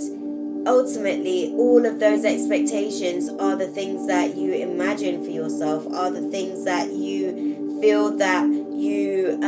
ultimately, all of those expectations are the things that you imagine for yourself, are the things that you feel that you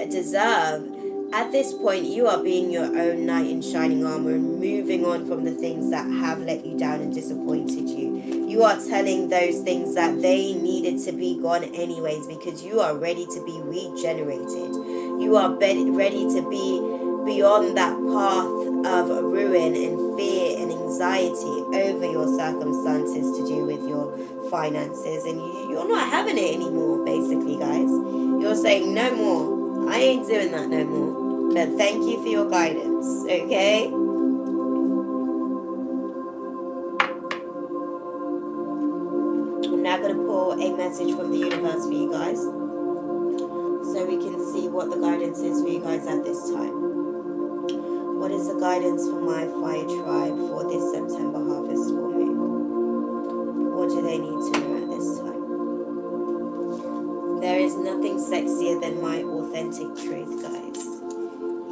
deserve. At this point, you are being your own knight in shining armor and moving on from the things that have let you down and disappointed you. You are telling those things that they needed to be gone anyways, because you are ready to be regenerated. You are ready to be beyond that path of ruin and fear and anxiety over your circumstances to do with your finances, and you're not having it anymore, basically, guys. You're saying, no more, I ain't doing that no more, but thank you for your guidance, okay? I'm now going to pull a message from the universe for you guys, so we can see what the guidance is for you guys at this time. What is the guidance for my fire tribe for this September harvest full moon? What do they need to know at this time? There is nothing sexier than my authentic truth, guys.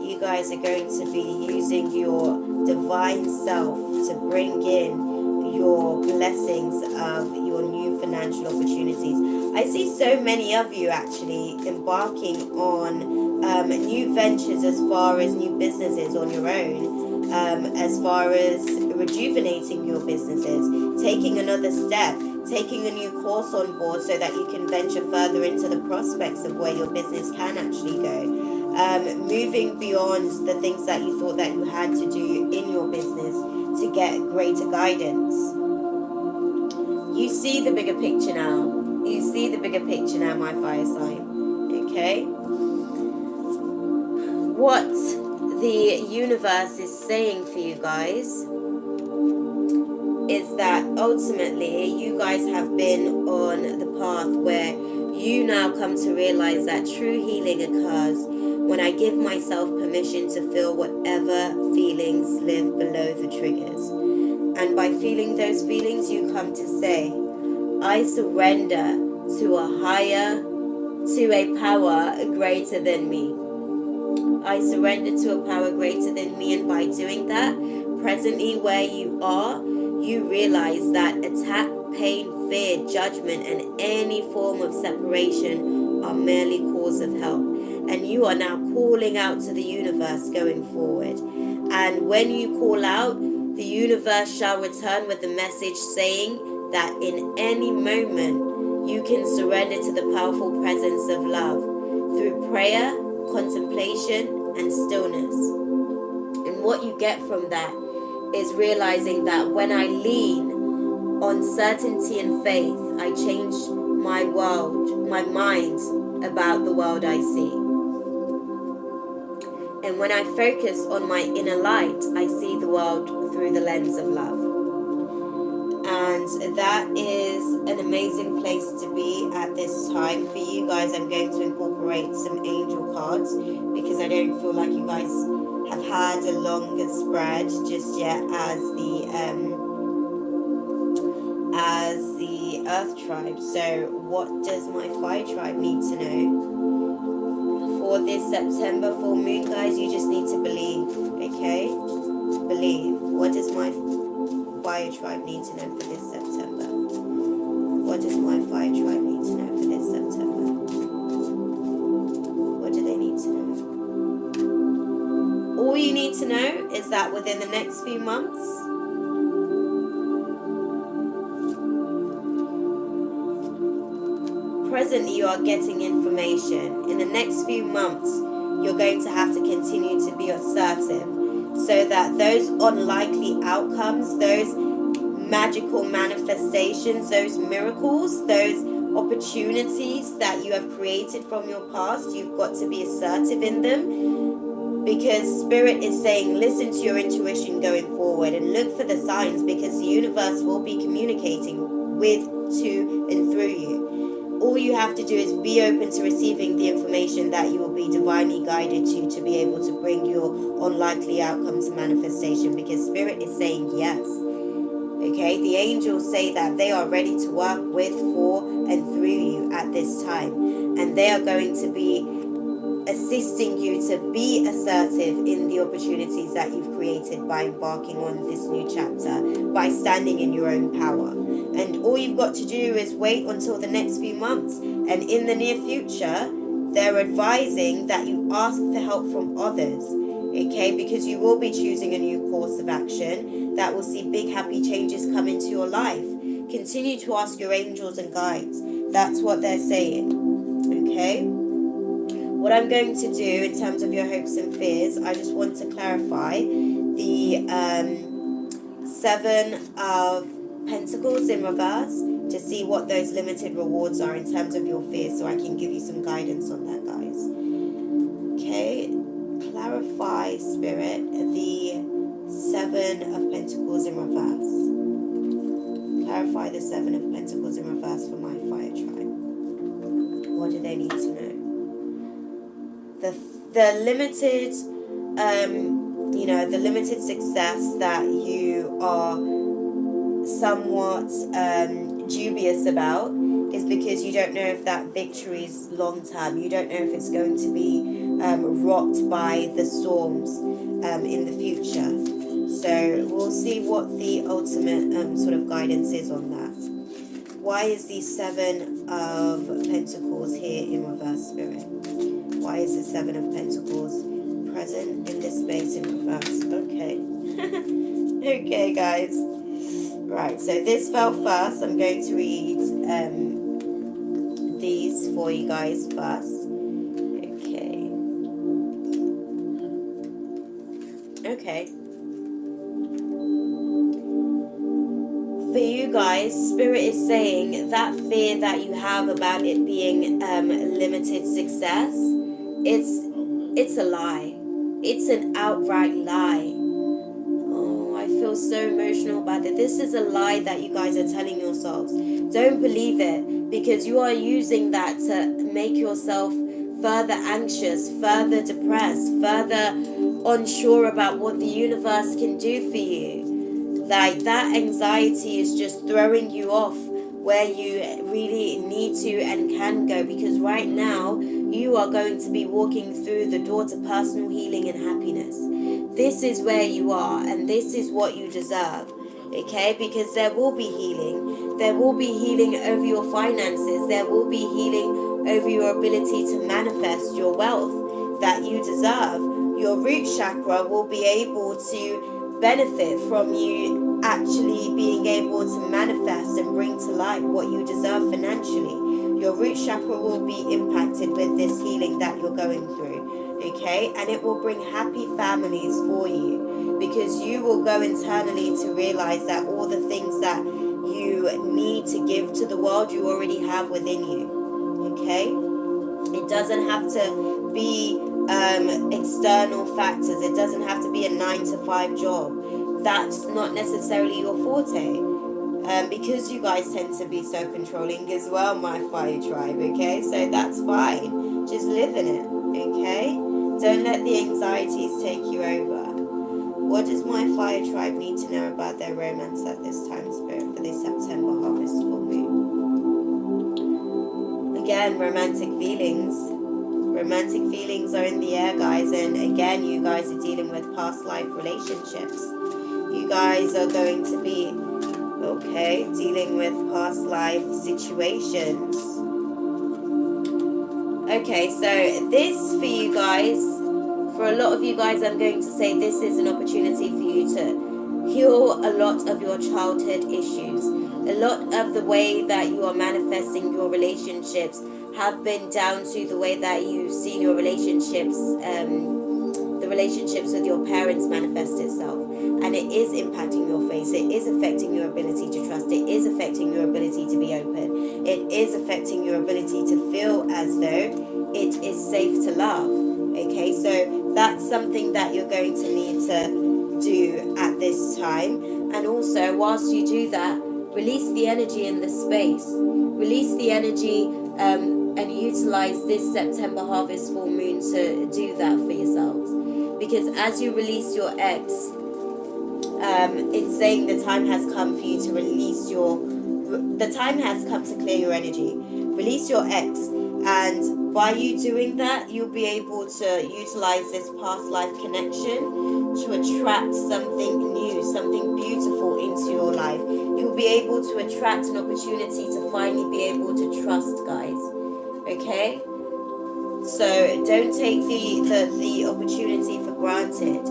You guys are going to be using your divine self to bring in your blessings of your new financial opportunities. I see so many of you actually embarking on new ventures as far as new businesses on your own, as far as rejuvenating your businesses, taking another step, taking a new course on board so that you can venture further into the prospects of where your business can actually go. Moving beyond the things that you thought that you had to do in your business to get greater guidance. You see the bigger picture now. You see the bigger picture now, my fire sign. Okay? What the universe is saying for you guys is that ultimately you guys have been on the path where you now come to realize that true healing occurs when I give myself permission to feel whatever feelings live below the triggers. And by feeling those feelings, you come to say, I surrender to a higher, to a power greater than me. I surrender to a power greater than me, and by doing that, presently where you are, you realize that attack, pain, fear, judgment, and any form of separation are merely cause of help. And you are now calling out to the universe going forward. And when you call out, the universe shall return with a message saying that in any moment you can surrender to the powerful presence of love through prayer, contemplation, and stillness. And what you get from that is realizing that when I lean on certainty and faith, I change my world, my mind about the world I see. And when I focus on my inner light, I see the world through the lens of love. And that is an amazing place to be at this time. For you guys, I'm going to incorporate some angel cards because I don't feel like you guys have had a longer spread just yet as the Earth tribe. So what does my fire tribe need to know for this September full moon, guys? You just need to believe, okay? Believe. What does my fire tribe need to know for this September? What does my fire tribe need to know for this September? What do they need to know? All you need to know is that within the next few months, presently you are getting information. In the next few months, you're going to have to continue to be assertive so that those unlikely outcomes, those magical manifestations, those miracles, those opportunities that you have created from your past, you've got to be assertive in them, because Spirit is saying listen to your intuition going forward and look for the signs, because the universe will be communicating with, to, and through you. All you have to do is be open to receiving the information that you will be divinely guided to be able to bring your unlikely outcome to manifestation, because Spirit is saying yes. Okay, the angels say that they are ready to work with, for, and through you at this time. And they are going to be assisting you to be assertive in the opportunities that you've created by embarking on this new chapter, by standing in your own power. And all you've got to do is wait until the next few months. And in the near future, they're advising that you ask for help from others. Okay, because you will be choosing a new course of action that will see big happy changes come into your life. Continue to ask your angels and guides. That's what they're saying. Okay. What I'm going to do in terms of your hopes and fears, I just want to clarify the Seven of Pentacles in reverse to see what those limited rewards are in terms of your fears, so I can give you some guidance on that, guys. Okay, clarify, Spirit, the Seven of Pentacles in reverse. Clarify the Seven of Pentacles in reverse for my fire tribe. What do they need to know? The limited, the limited success that you are somewhat dubious about is because you don't know if that victory is long term. You don't know if it's going to be rocked by the storms in the future. So we'll see what the ultimate sort of guidance is on that. Why is the Seven of Pentacles here in reverse, Spirit? Why is the Seven of Pentacles present in this space in reverse? Okay. Okay, guys. Right, so this fell first. I'm going to read these for you guys first. Okay. Okay. For you guys, Spirit is saying that fear that you have about it being limited success, it's a lie. It's an outright lie. Oh, I feel so emotional about it. This is a lie that you guys are telling yourselves. Don't believe it, because you are using that to make yourself further anxious, further depressed, further unsure about what the universe can do for you. Like, that anxiety is just throwing you off where you really need to and can go, because right now you are going to be walking through the door to personal healing and happiness. This is where you are, and this is what you deserve. Okay, because there will be healing. There will be healing over your finances. There will be healing over your ability to manifest your wealth that you deserve. Your root chakra will be able to benefit from you actually being able to manifest and bring to light what you deserve financially. Your root chakra will be impacted with this healing that you're going through, okay? And it will bring happy families for you, because you will go internally to realize that all the things that you need to give to the world, you already have within you, okay? It doesn't have to be external factors. It doesn't have to be a 9-to-5 job. That's not necessarily your forte, because you guys tend to be so controlling as well, my fire tribe, okay? So that's fine. Just live in it, okay? Don't let the anxieties take you over. What does my fire tribe need to know about their romance at this time, Spirit, for this September harvest full moon? Again, romantic feelings. Romantic feelings are in the air, guys, and again, you guys are dealing with past life relationships. You guys are going to be, okay, dealing with past life situations. Okay, so this for you guys, for a lot of you guys, I'm going to say this is an opportunity for you to heal a lot of your childhood issues. A lot of the way that you are manifesting your relationships have been down to the way that you've seen your relationships, the relationships with your parents manifest itself. And it is impacting your face. It is affecting your ability to trust. It is affecting your ability to be open. It is affecting your ability to feel as though it is safe to love. Okay, so that's something that you're going to need to do at this time. And also, whilst you do that, release the energy in the space. Release the energy and utilize this September harvest full moon to do that for yourselves. Because as you release your ex, it's saying the time has come for you to release the time has come to clear your energy. Release your ex, and by you doing that, you'll be able to utilize this past life connection to attract something new, something beautiful into your life. You'll be able to attract an opportunity to finally be able to trust, guys. Okay? So don't take the opportunity for granted.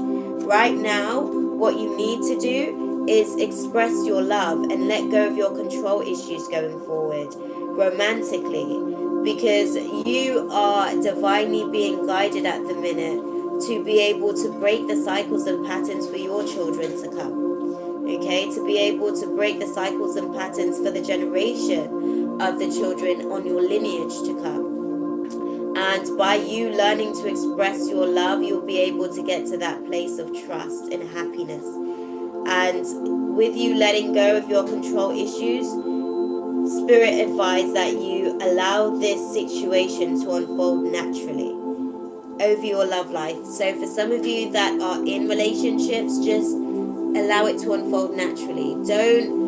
Right now, what you need to do is express your love and let go of your control issues going forward. Romantically, because you are divinely being guided at the minute to be able to break the cycles and patterns for your children to come. Okay, to be able to break the cycles and patterns for the generation of the children on your lineage to come. And by you learning to express your love, you'll be able to get to that place of trust and happiness. And with you letting go of your control issues, Spirit advised that you allow this situation to unfold naturally over your love life. So for some of you that are in relationships, just allow it to unfold naturally. Don't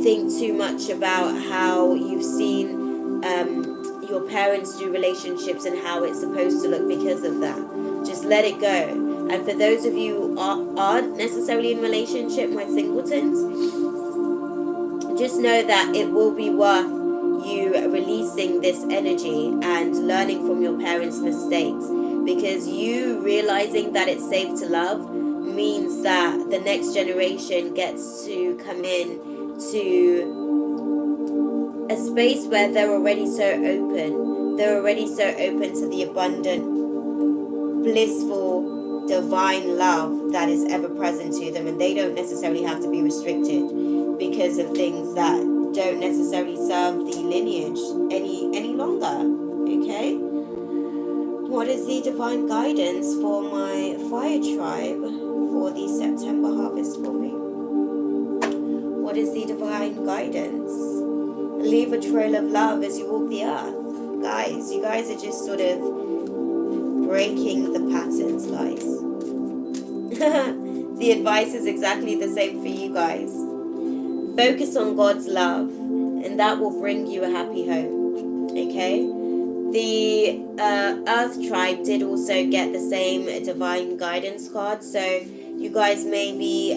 think too much about how you've seen your parents do relationships and how it's supposed to look because of that. Just let it go. And for those of you who aren't necessarily in relationship, my singletons, just know that it will be worth you releasing this energy and learning from your parents' mistakes, because you realizing that it's safe to love means that the next generation gets to come in to a space where they're already so open. They're already so open to the abundant, blissful, divine love that is ever present to them, and they don't necessarily have to be restricted because of things that don't necessarily serve the lineage any longer. Okay? What is the divine guidance for my fire tribe for the September harvest for me? What is the divine guidance? Leave a trail of love as you walk the earth. Guys, you guys are just sort of breaking the patterns, guys. The advice is exactly the same for you guys. Focus on God's love, and that will bring you a happy home. Okay? The Earth tribe did also get the same divine guidance card, so you guys may be,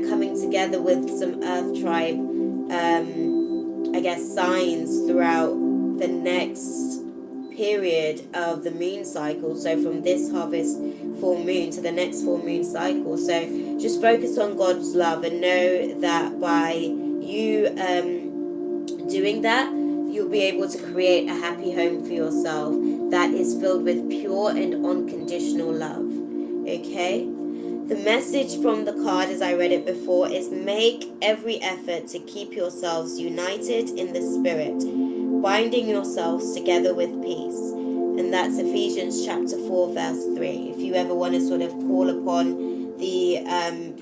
coming together with some Earth tribe, signs throughout the next period of the moon cycle. So from this harvest full moon to the next full moon cycle. So just focus on God's love and know that by you doing that, you'll be able to create a happy home for yourself that is filled with pure and unconditional love. Okay? The message from the card, as I read it before, is make every effort to keep yourselves united in the spirit, binding yourselves together with peace. And that's Ephesians chapter 4, verse 3. If you ever want to sort of call upon the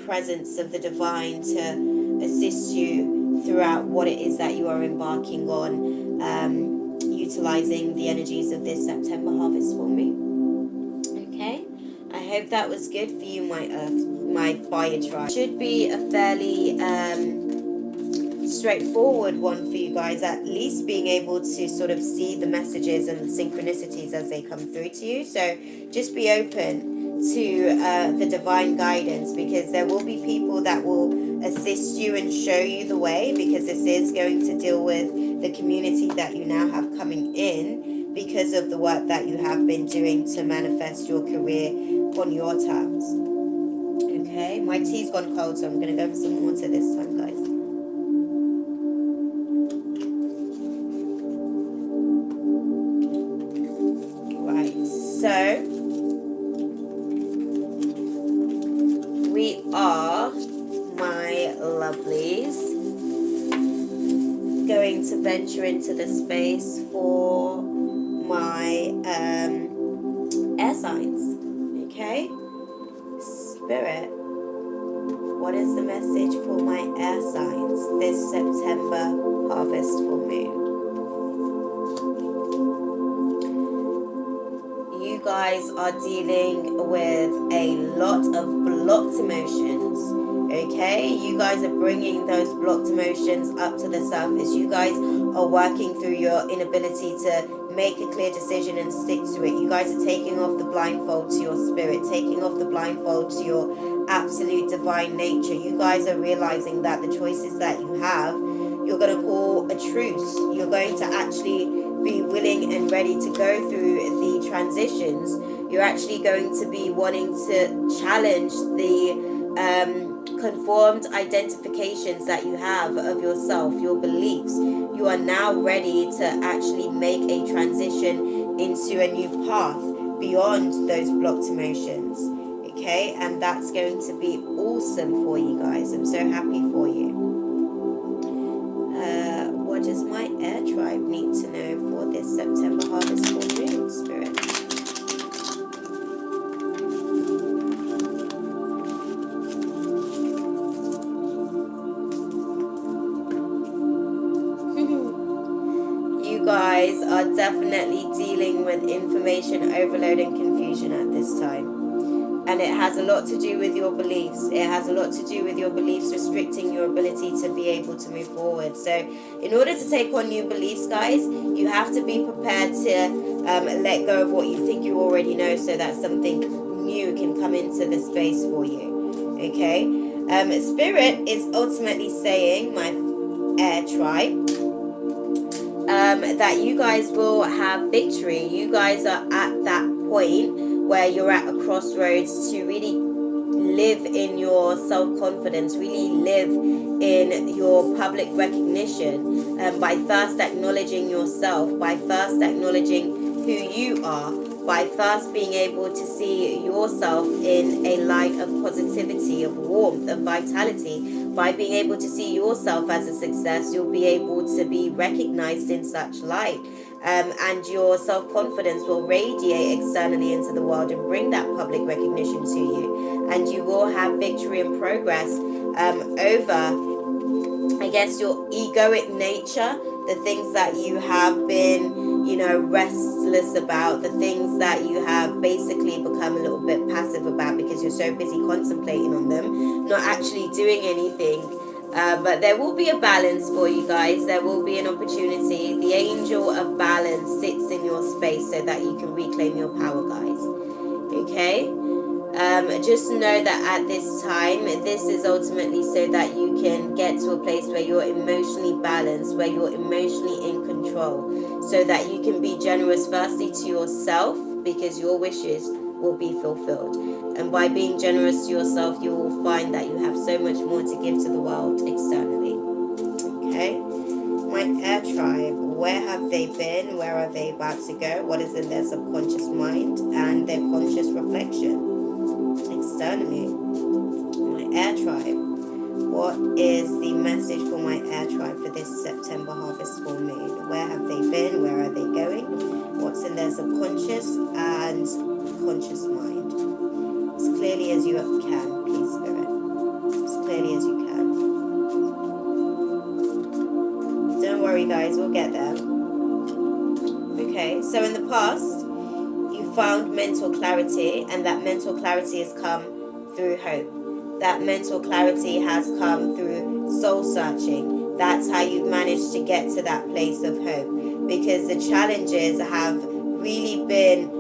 presence of the divine to assist you throughout what it is that you are embarking on, utilizing the energies of this September harvest for me. Okay? I hope that was good for you, my fire tribe. Should be a fairly straightforward one for you guys, at least being able to sort of see the messages and the synchronicities as they come through to you. So just be open to the divine guidance, because there will be people that will assist you and show you the way, because this is going to deal with the community that you now have coming in because of the work that you have been doing to manifest your career on your terms. Okay, my tea's gone cold, so I'm going to go for some water this time, guys. Right, so we are, my lovelies, going to venture into the space for my air signs. Okay, Spirit, what is the message for my air signs this September harvest full moon? You guys are dealing with a lot of blocked emotions. Okay, you guys are bringing those blocked emotions up to the surface. You guys are working through your inability to make a clear decision and stick to it. You guys are taking off the blindfold to your spirit, taking off the blindfold to your absolute divine nature. You guys are realizing that the choices that you have, you're going to call a truce. You're going to actually be willing and ready to go through the transitions. You're actually going to be wanting to challenge the conformed identifications that you have of yourself, your beliefs. You are now ready to actually make a transition into a new path beyond those blocked emotions. Okay, and that's going to be awesome for you guys. I'm so happy for you. What does my air tribe need to know for this September harvest full moon, Spirit? You guys are definitely dealing with information overload and confusion at this time. And it has a lot to do with your beliefs. It has a lot to do with your beliefs restricting your ability to be able to move forward. So in order to take on new beliefs, guys, you have to be prepared to let go of what you think you already know so that something new can come into the space for you. Okay? Spirit is ultimately saying, my air tribe, that you guys will have victory. You guys are at that point where you're at a crossroads to really live in your self-confidence, really live in your public recognition, by first acknowledging yourself, by first acknowledging who you are, by first being able to see yourself in a light of positivity, of warmth, of vitality. By being able to see yourself as a success, you'll be able to be recognized in such light. And your self-confidence will radiate externally into the world and bring that public recognition to you. And you will have victory and progress over, I guess, your egoic nature, the things that you have been, restless about, the things that you have basically become a little bit passive about because you're so busy contemplating on them, not actually doing anything. But there will be a balance for you guys. There will be an opportunity. The angel of balance sits in your space so that you can reclaim your power, guys. Okay? Just know that at this time, this is ultimately so that you can get to a place where you're emotionally balanced, where you're emotionally in control, so that you can be generous firstly to yourself, because your wishes will be fulfilled. And by being generous to yourself, you will find that you have so much more to give to the world externally. Okay? My air tribe, where have they been? Where are they about to go? What is in their subconscious mind and their conscious reflection externally? My air tribe, what is the message for my air tribe for this September harvest full moon? Where have they been? Where are they going? What's in their subconscious and conscious mind? As clearly as you can, please, Spirit. As clearly as you can. Don't worry, guys, we'll get there. Okay, so in the past, you found mental clarity, and that mental clarity has come through hope. That mental clarity has come through soul searching. That's how you've managed to get to that place of hope, because the challenges have really been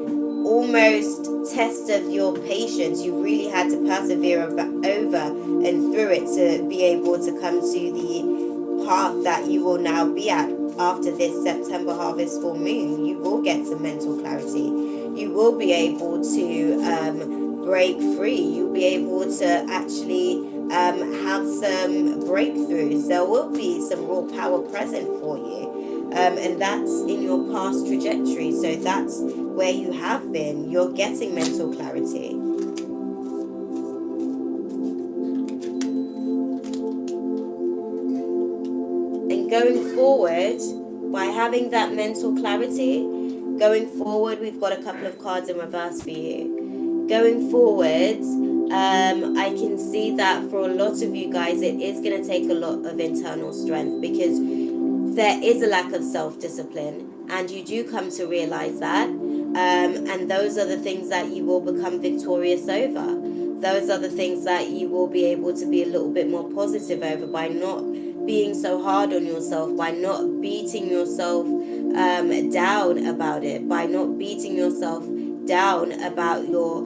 almost test of your patience. You really had to persevere over and through it to be able to come to the path that you will now be at after this September harvest full moon. You will get some mental clarity. You will be able to break free. You'll be able to actually have some breakthroughs. There will be some raw power present for you. And that's in your past trajectory. So that's where you have been. You're getting mental clarity. And going forward, by having that mental clarity, going forward, we've got a couple of cards in reverse for you. Going forward, I can see that for a lot of you guys, it is going to take a lot of internal strength, because there is a lack of self-discipline, and you do come to realize that. And those are the things that you will become victorious over. Those are the things that you will be able to be a little bit more positive over, by not being so hard on yourself, by not beating yourself down about it, by not beating yourself down about your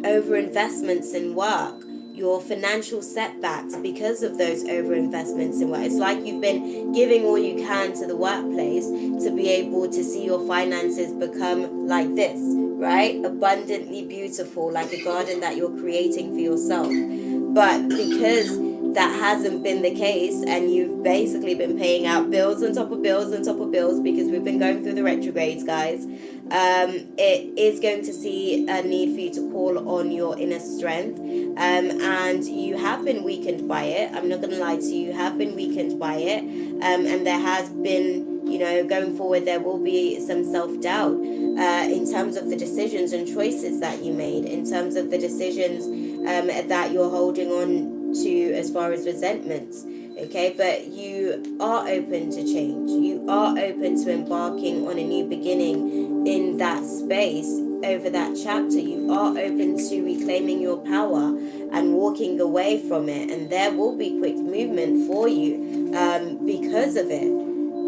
overinvestments in work, your financial setbacks because of those overinvestments in work. It's like you've been giving all you can to the workplace to be able to see your finances become like this, right? Abundantly beautiful, like a garden that you're creating for yourself. But because that hasn't been the case, and you've basically been paying out bills on top of bills on top of bills, because we've been going through the retrogrades, guys, it is going to see a need for you to call on your inner strength. And you have been weakened by it. I'm not going to lie to you, you have been weakened by it. And there has been, going forward, there will be some self-doubt in terms of the decisions and choices that you made, in terms of the decisions that you're holding on to as far as resentments. Okay, but you are open to change. You are open to embarking on a new beginning in that space, over that chapter. You are open to reclaiming your power and walking away from it. And there will be quick movement for you because of it.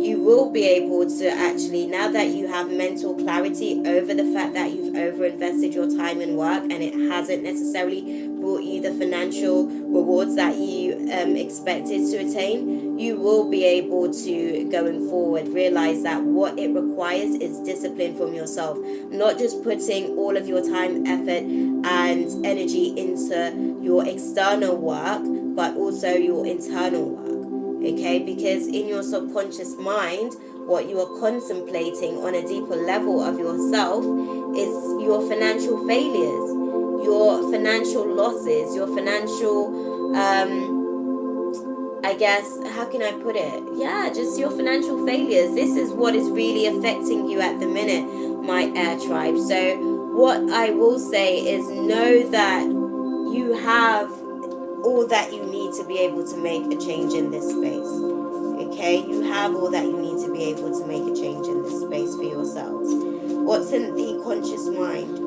You will be able to actually, now that you have mental clarity over the fact that you've overinvested your time and work, and it hasn't necessarily brought you the financial rewards that you expected to attain, you will be able to, going forward, realize that what it requires is discipline from yourself. Not just putting all of your time, effort, and energy into your external work, but also your internal work. Okay, because in your subconscious mind, what you are contemplating on a deeper level of yourself is your financial failures, your financial losses, your financial, I guess, how can I put it? Yeah, just your financial failures. This is what is really affecting you at the minute, my air tribe. So what I will say is, know that you have all that you need to be able to make a change in this space. Okay, you have all that you need to be able to make a change in this space for yourselves. What's in the conscious mind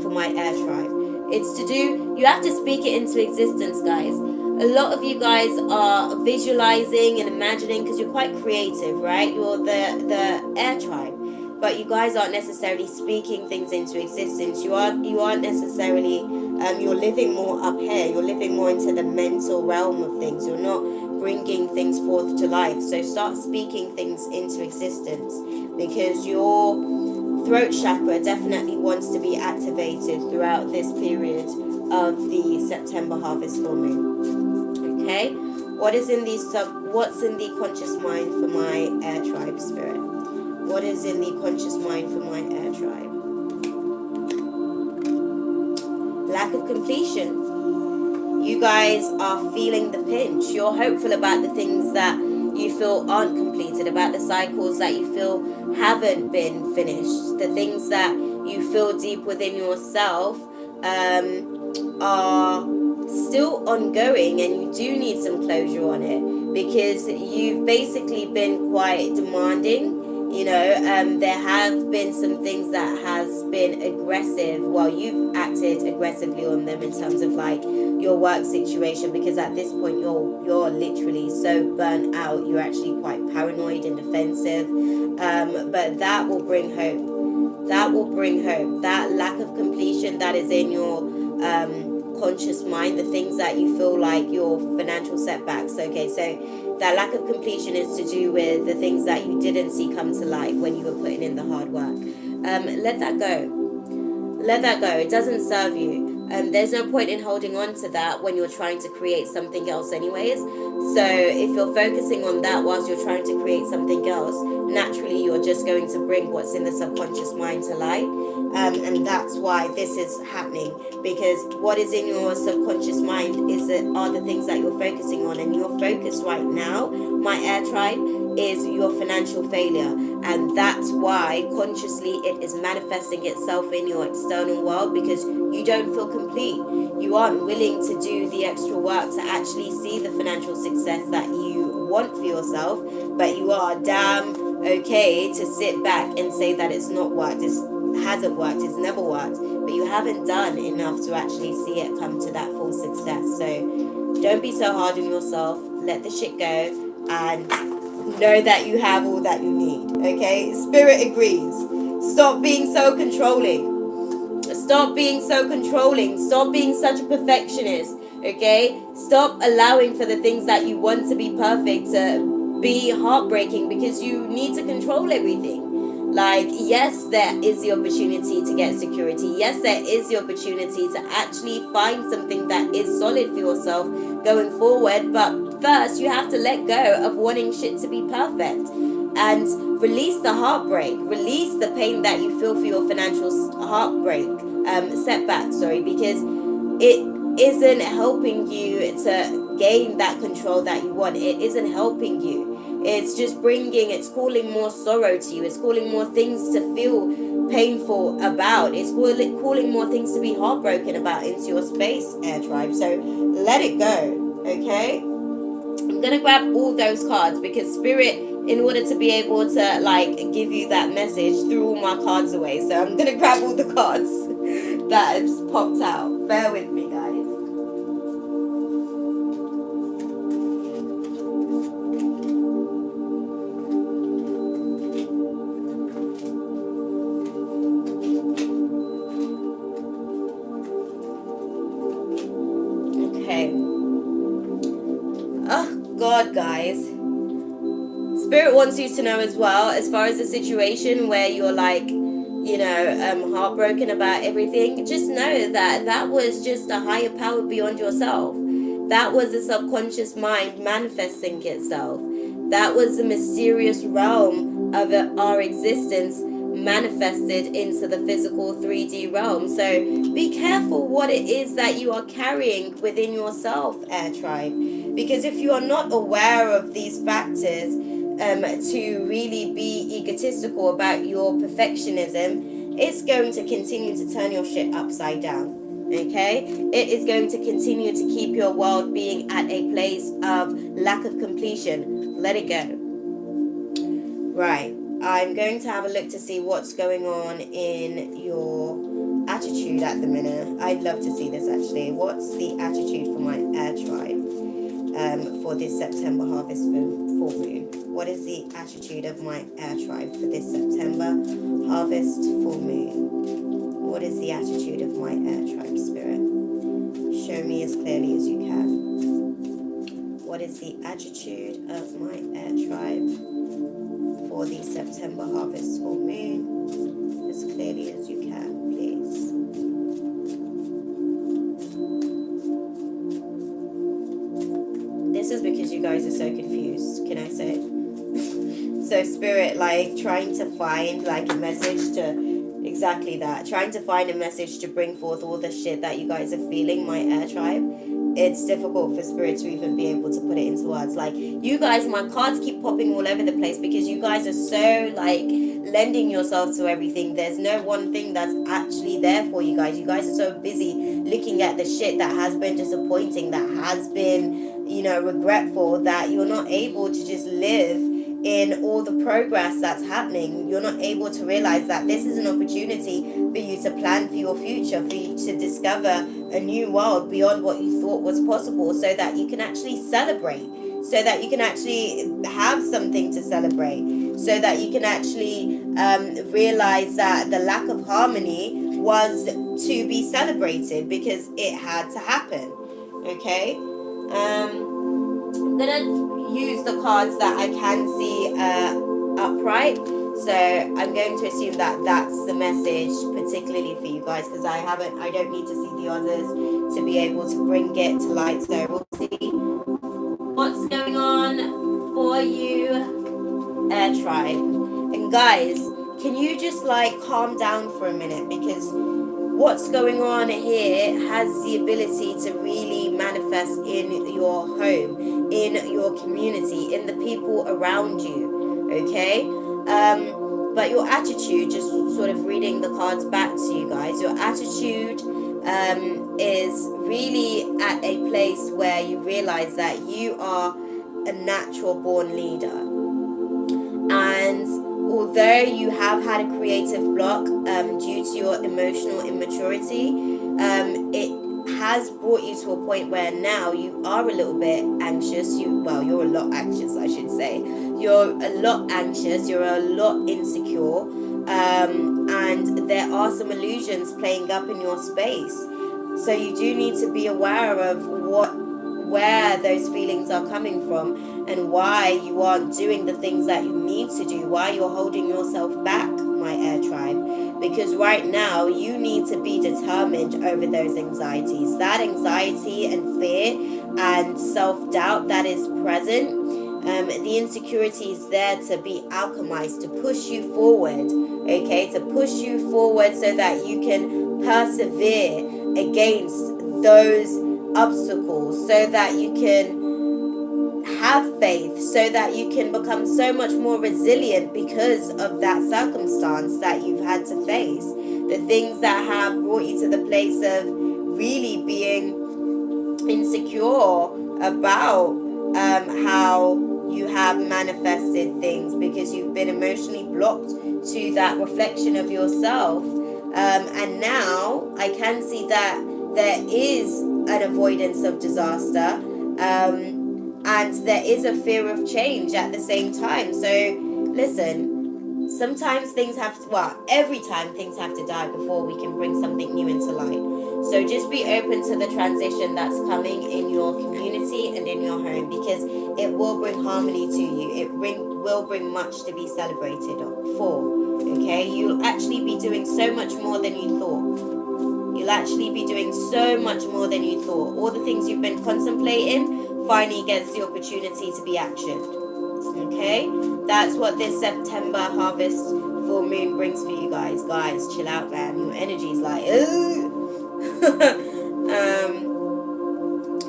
for my air tribe? It's to do, you have to speak it into existence, guys. A lot of you guys are visualizing and imagining because you're quite creative, right? You're the air tribe. But you guys aren't necessarily speaking things into existence. You aren't necessarily, you're living more up here. You're living more into the mental realm of things. You're not bringing things forth to life. So start speaking things into existence, because your throat chakra definitely wants to be activated throughout this period of the September harvest full moon. Okay? What's in the conscious mind for my air tribe, spirit? What is in the conscious mind for my air tribe? Lack of completion. You guys are feeling the pinch. You're hopeful about the things that you feel aren't completed, about the cycles that you feel haven't been finished, the things that you feel deep within yourself are still ongoing, and you do need some closure on it, because you've basically been quite demanding. There have been some things that has been aggressive. Well, you've acted aggressively on them in terms of like your work situation, because at this point you're literally so burnt out. You're actually quite paranoid and defensive. But that will bring hope. That will bring hope. That lack of completion that is in your conscious mind, the things that you feel like your financial setbacks. Okay, so that lack of completion is to do with the things that you didn't see come to light when you were putting in the hard work. Let that go. Let that go. It doesn't serve you. There's no point in holding on to that when you're trying to create something else anyways. So if you're focusing on that whilst you're trying to create something else, naturally you're just going to bring what's in the subconscious mind to light. And that's why this is happening, because what is in your subconscious mind are the things that you're focusing on, and your focus right now, my air tribe, is your financial failure. And that's why consciously it is manifesting itself in your external world, because you don't feel complete. You aren't willing to do the extra work to actually see the financial success that you want for yourself, but you are damn okay to sit back and say that it's not worked, it hasn't worked, it's never worked, but you haven't done enough to actually see it come to that full success. So don't be so hard on yourself. Let the shit go and know that you have all that you need. Okay, spirit agrees. Stop being so controlling. Stop being so controlling. Stop being such a perfectionist. Okay, stop allowing for the things that you want to be perfect to be heartbreaking because you need to control everything. Like, yes, there is the opportunity to get security. Yes, there is the opportunity to actually find something that is solid for yourself going forward. But first, you have to let go of wanting shit to be perfect and release the heartbreak, release the pain that you feel for your financial setback, sorry, because it isn't helping you to gain that control that you want. It isn't helping you. It's just it's calling more sorrow to you. It's calling more things to feel painful about. It's calling more things to be heartbroken about into your space, Air Tribe. So let it go, okay? I'm gonna grab all those cards because Spirit, in order to be able to like give you that message, threw all my cards away. So I'm gonna grab all the cards that have popped out. Bear with me, guys. Okay. Oh God, guys. Spirit wants you to know as well, as far as the situation where you're like, heartbroken about everything, just know that that was just a higher power beyond yourself. That was the subconscious mind manifesting itself. That was the mysterious realm of our existence manifested into the physical 3D realm. So be careful what it is that you are carrying within yourself, Air Tribe. Because if you are not aware of these factors, to really be egotistical about your perfectionism, it's going to continue to turn your shit upside down. Okay? It is going to continue to keep your world being at a place of lack of completion. Let it go. Right. I'm going to have a look to see what's going on in your attitude at the minute. I'd love to see this actually. What's the attitude for my Air Tribe for this September harvest full moon? What is the attitude of my Air Tribe for this September harvest full moon? What is the attitude of my Air Tribe, Spirit? Show me as clearly as you can. What is the attitude of my Air Tribe for the September harvest full moon? As clearly as you can, please. This is because you guys are so confused, can I say? So Spirit, like, trying to find like a message to exactly that, trying to find a message to bring forth all the shit that you guys are feeling, my Air Tribe. It's difficult for Spirit to even be able to put it into words. Like, you guys, my cards keep popping all over the place because you guys are so like lending yourselves to everything. There's no one thing that's actually there for you guys. You guys are so busy looking at the shit that has been disappointing, that has been, regretful, that you're not able to just live in all the progress that's happening. You're not able to realize that this is an opportunity for you to plan for your future, for you to discover a new world beyond what you thought was possible, so that you can actually celebrate, so that you can actually have something to celebrate, so that you can actually realize that the lack of harmony was to be celebrated because it had to happen. Okay? I'm gonna use the cards that I can see upright. So I'm going to assume that that's the message particularly for you guys, because I don't need to see the others to be able to bring it to light. So we'll see what's going on for you, Air Tribe. And guys, can you just like calm down for a minute, because what's going on here has the ability to really manifest in your home, in your community, in the people around you, okay? But your attitude, just sort of reading the cards back to you guys, your attitude is really at a place where you realize that you are a natural born leader. And although you have had a creative block due to your emotional immaturity, it has brought you to a point where now you are a little bit anxious. You're a lot anxious, I should say. You're a lot anxious, you're a lot insecure, and there are some illusions playing up in your space. So you do need to be aware of where those feelings are coming from and why you aren't doing the things that you need to do, why you're holding yourself back, my air tribe. Because right now you need to be determined over those anxieties. That anxiety and fear and self-doubt that is present, the insecurity is there to be alchemized, to push you forward, okay, to push you forward so that you can persevere against those obstacles, so that you can have faith, so that you can become so much more resilient because of that circumstance that you've had to face, the things that have brought you to the place of really being insecure about how you have manifested things, because you've been emotionally blocked to that reflection of yourself. And now I can see that there is an avoidance of disaster, and there is a fear of change at the same time. So listen, sometimes things have to, well, every time things have to die before we can bring something new into light. So just be open to the transition that's coming in your community and in your home, because it will bring harmony to you. It will bring much to be celebrated for. Okay, you'll actually be doing so much more than you thought. You'll actually be doing so much more than you thought. All the things you've been contemplating finally gets the opportunity to be actioned. Okay, that's what this September harvest full moon brings for you guys. Guys, chill out, man. Your energy is like, ooh.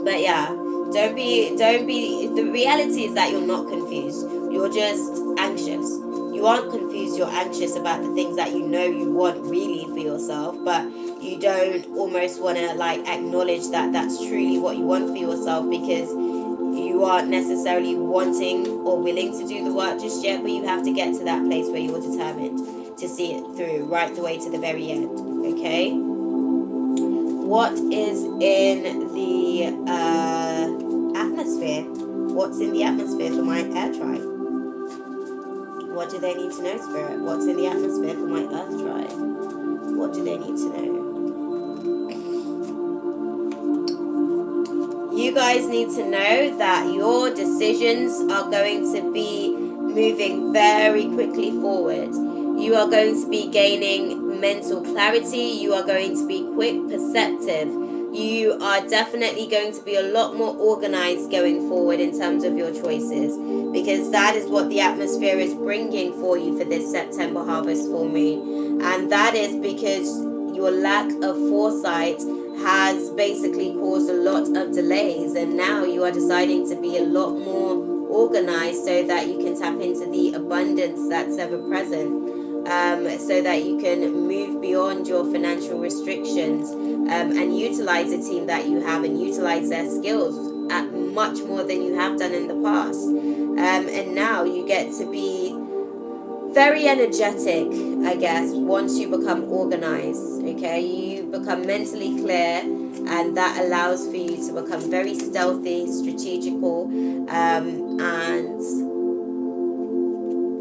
But yeah, don't be, the reality is that you're not confused. You're just anxious. You aren't confused, you're anxious about the things that you know you want really for yourself, but you don't almost want to like acknowledge that that's truly what you want for yourself, because you aren't necessarily wanting or willing to do the work just yet. But you have to get to that place where you're determined to see it through right the way to the very end. Okay, what is in the atmosphere? What's in the atmosphere for my air tribe? What do they need to know, Spirit? What's in the atmosphere for my earth tribe? What do they need to know? You guys need to know that your decisions are going to be moving very quickly forward. You are going to be gaining mental clarity. You are going to be quick, perceptive. You are definitely going to be a lot more organized going forward in terms of your choices, because that is what the atmosphere is bringing for you for this September harvest full moon. And that is because your lack of foresight has basically caused a lot of delays, and now you are deciding to be a lot more organized so that you can tap into the abundance that's ever present. So that you can move beyond your financial restrictions, and utilize the team that you have and utilize their skills at much more than you have done in the past. And now you get to be very energetic, I guess, once you become organized. Okay, you become mentally clear, and that allows for you to become very stealthy, strategical, and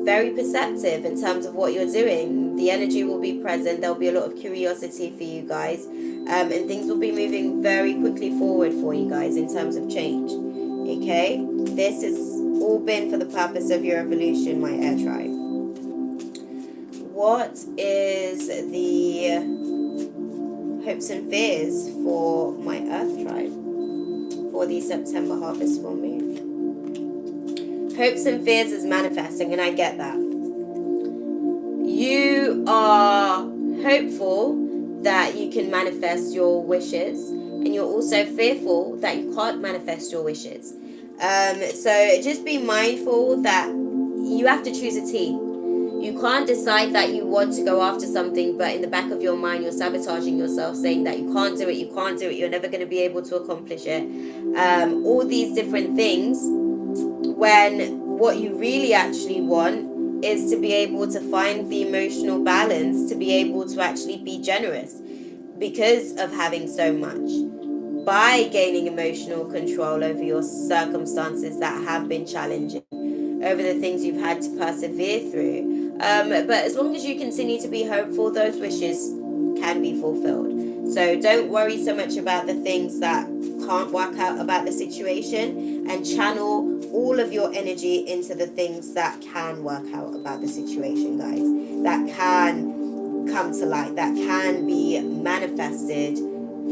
very perceptive in terms of what you're doing. The energy will be present. There'll be a lot of curiosity for you guys, and things will be moving very quickly forward for you guys in terms of change. Okay, this has all been for the purpose of your evolution, my air tribe. What is the hopes and fears for my earth tribe for the September harvest full moon? Hopes and fears is manifesting, and I get that. You are hopeful that you can manifest your wishes, and you're also fearful that you can't manifest your wishes. So just be mindful that you have to choose a team. You can't decide that you want to go after something, but in the back of your mind, you're sabotaging yourself, saying that you can't do it, you're never going to be able to accomplish it. All these different things, when what you really actually want is to be able to find the emotional balance, to be able to actually be generous because of having so much, by gaining emotional control over your circumstances that have been challenging, over the things you've had to persevere through. But as long as you continue to be hopeful, those wishes can be fulfilled. So don't worry so much about the things that can't work out about the situation, and channel all of your energy into the things that can work out about the situation, guys. That can come to light, that can be manifested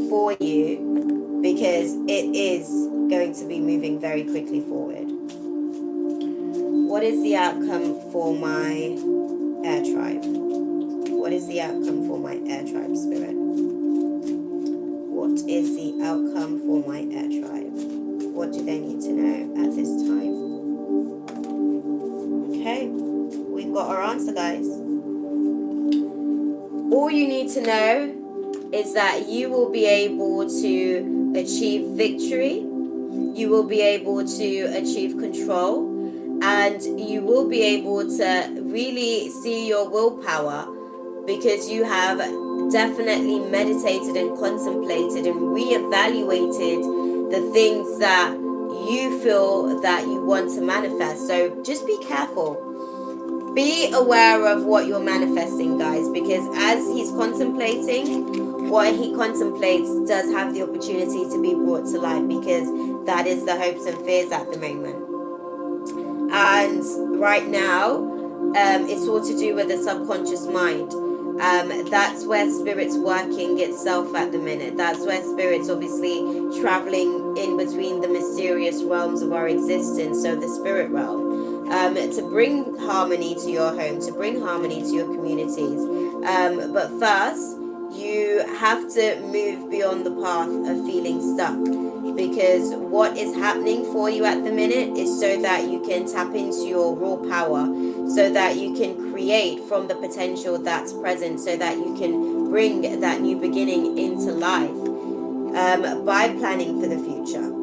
for you, because it is going to be moving very quickly forward. What is the outcome for my air tribe? What is the outcome for my air tribe, Spirit? What is the outcome for my air tribe? What do they need to know at this time? Okay, we've got our answer, guys. All you need to know is that you will be able to achieve victory. You will be able to achieve control. And you will be able to really see your willpower, because you have definitely meditated and contemplated and reevaluated the things that you feel that you want to manifest. So just be careful. Be aware of what you're manifesting, guys, because as he's contemplating, what he contemplates does have the opportunity to be brought to light, because that is the hopes and fears at the moment. And right now, it's all to do with the subconscious mind. That's where Spirit's working itself at the minute. That's where Spirit's obviously traveling in between the mysterious realms of our existence, so the spirit realm, to bring harmony to your home, to bring harmony to your communities. But first, you have to move beyond the path of feeling stuck. Because what is happening for you at the minute is so that you can tap into your raw power, so that you can create from the potential that's present, so that you can bring that new beginning into life, by planning for the future.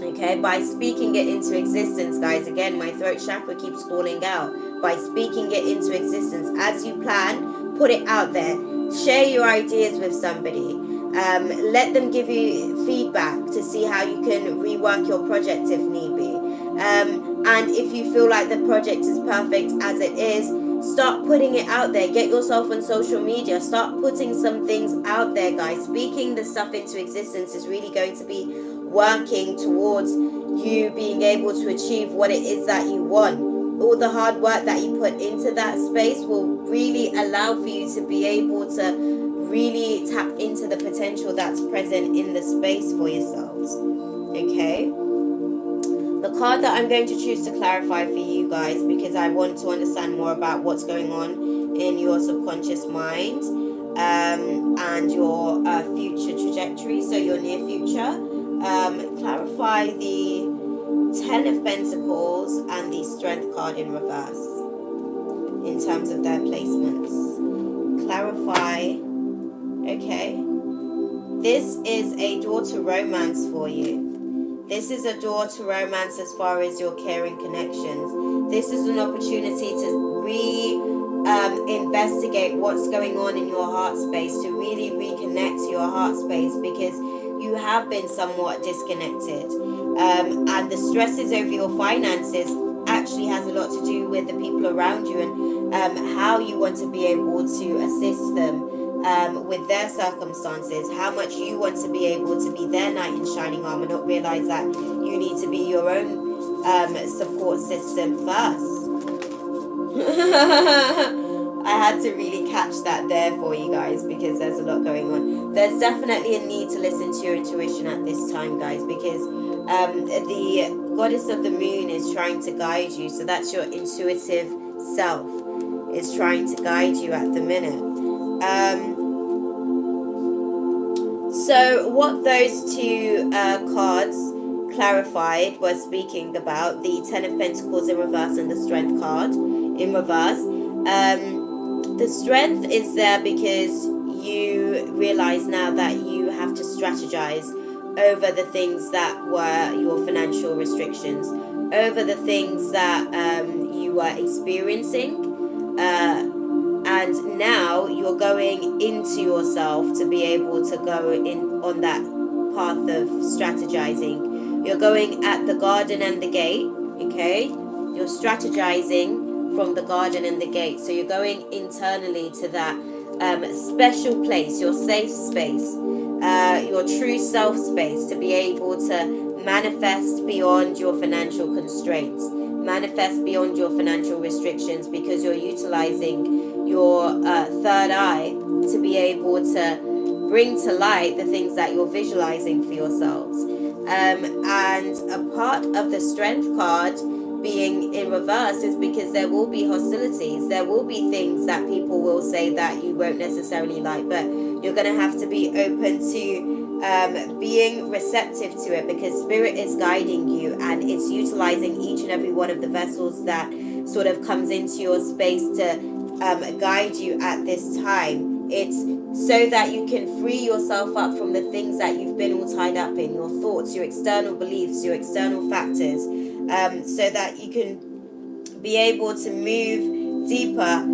Okay, by speaking it into existence, guys. Again, my throat chakra keeps calling out. By speaking it into existence, as you plan, put it out there. Share your ideas with somebody. Let them give you feedback to see how you can rework your project if need be. And if you feel like the project is perfect as it is, start putting it out there. Get yourself on social media. Start putting some things out there, guys. Speaking the stuff into existence is really going to be working towards you being able to achieve what it is that you want. All the hard work that you put into that space will really allow for you to be able to really tap into the potential that's present in the space for yourselves. Okay, the card that I'm going to choose to clarify for you guys, because I want to understand more about what's going on in your subconscious mind, and your future trajectory, so your near future. Clarify the 10 of Pentacles and the Strength card in reverse in terms of their placements. Clarify. Okay, this is a door to romance for you. This is a door to romance as far as your caring connections. This is an opportunity to investigate what's going on in your heart space, to really reconnect to your heart space, because you have been somewhat disconnected. And the stresses over your finances actually has a lot to do with the people around you, and how you want to be able to assist them with their circumstances, how much you want to be able to be their knight in shining armor, not realize that you need to be your own support system first. I had to really catch that there for you guys, because there's a lot going on. There's definitely a need to listen to your intuition at this time, guys, because the goddess of the moon is trying to guide you. So that's your intuitive self is trying to guide you at the minute. So what those two cards clarified was speaking about the 10 of Pentacles in reverse and the Strength card in reverse. The Strength is there because you realize now that you have to strategize over the things that were your financial restrictions, over the things that you were experiencing. And now you're going into yourself to be able to go in on that path of strategizing. You're going at the garden and the gate, okay? You're strategizing from the garden and the gate. So you're going internally to that special place, your safe space, your true self space, to be able to manifest beyond your financial constraints, manifest beyond your financial restrictions, because you're utilizing your third eye to be able to bring to light the things that you're visualizing for yourselves. And a part of the strength card being in reverse is because there will be hostilities. There will be things that people will say that you won't necessarily like, but you're going to have to be open to being receptive to it, because spirit is guiding you and it's utilizing each and every one of the vessels that sort of comes into your space to guide you at this time. It's so that you can free yourself up from the things that you've been all tied up in, your thoughts, your external beliefs, your external factors, so that you can be able to move deeper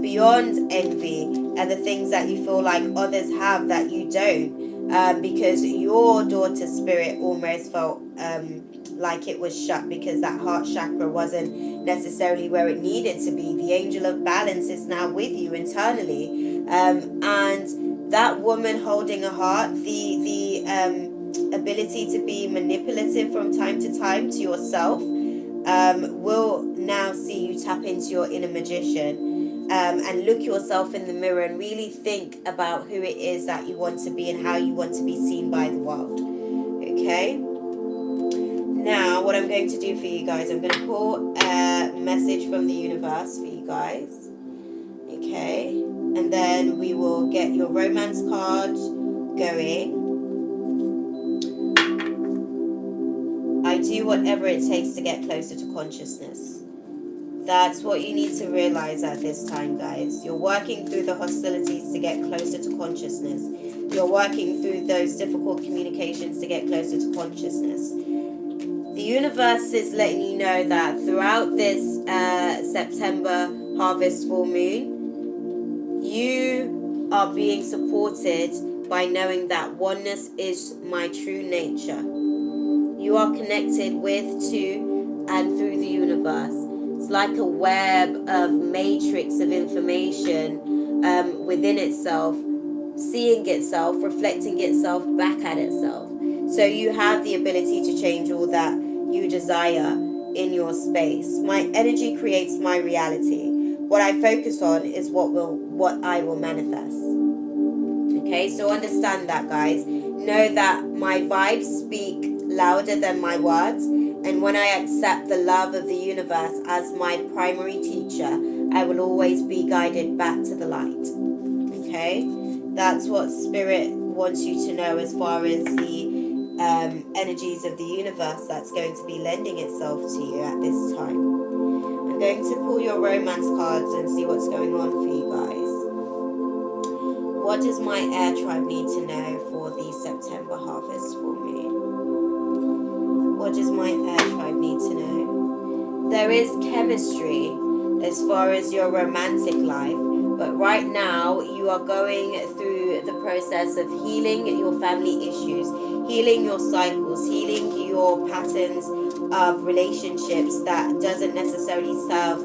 beyond envy and the things that you feel like others have that you don't, because your daughter spirit almost felt like it was shut, because that heart chakra wasn't necessarily where it needed to be. The angel of balance is now with you internally, and that woman holding a heart, the ability to be manipulative from time to time to yourself, will now see you tap into your inner magician, and look yourself in the mirror and really think about who it is that you want to be and how you want to be seen by the world. Okay? Now, what I'm going to do for you guys, I'm going to pull a message from the universe for you guys. Okay? And then we will get your romance card going. I do whatever it takes to get closer to consciousness. That's what you need to realize at this time, guys. You're working through the hostilities to get closer to consciousness. You're working through those difficult communications to get closer to consciousness. The universe is letting you know that throughout this September harvest full moon, you are being supported by knowing that oneness is my true nature. You are connected with, to, and through the universe. It's like a web of matrix of information within itself, seeing itself, reflecting itself back at itself. So you have the ability to change all that you desire in your space. My energy creates my reality. What I focus on is what I will manifest. Okay, so understand that, guys. Know that my vibes speak louder than my words, and when I accept the love of the universe as my primary teacher, I will always be guided back to the light. Okay, that's what spirit wants you to know as far as the energies of the universe that's going to be lending itself to you at this time. I'm going to pull your romance cards and see what's going on for you guys. What does my air tribe need to know for the September harvest full moon? What does my air tribe need to know? There is chemistry as far as your romantic life, but right now you are going through the process of healing your family issues, healing your cycles, healing your patterns of relationships that doesn't necessarily serve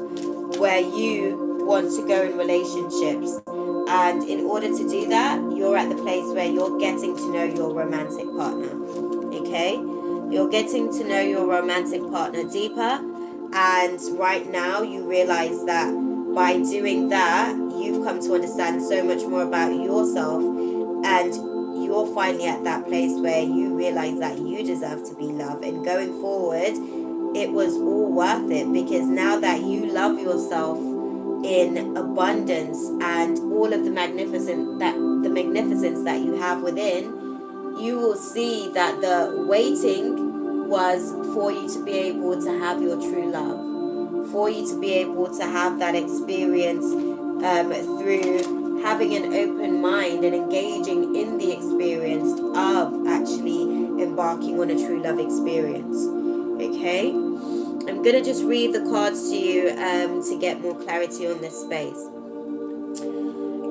where you want to go in relationships. And in order to do that, you're at the place where you're getting to know your romantic partner. Okay? You're getting to know your romantic partner deeper. And right now you realize that by doing that, you've come to understand so much more about yourself. And you're finally at that place where you realize that you deserve to be loved. And going forward, it was all worth it, because now that you love yourself in abundance and all of the magnificence that you have within, you will see that the waiting was for you to be able to have your true love, for you to be able to have that experience through having an open mind and engaging in the experience of actually embarking on a true love experience. Okay? I'm going to just read the cards to you to get more clarity on this space.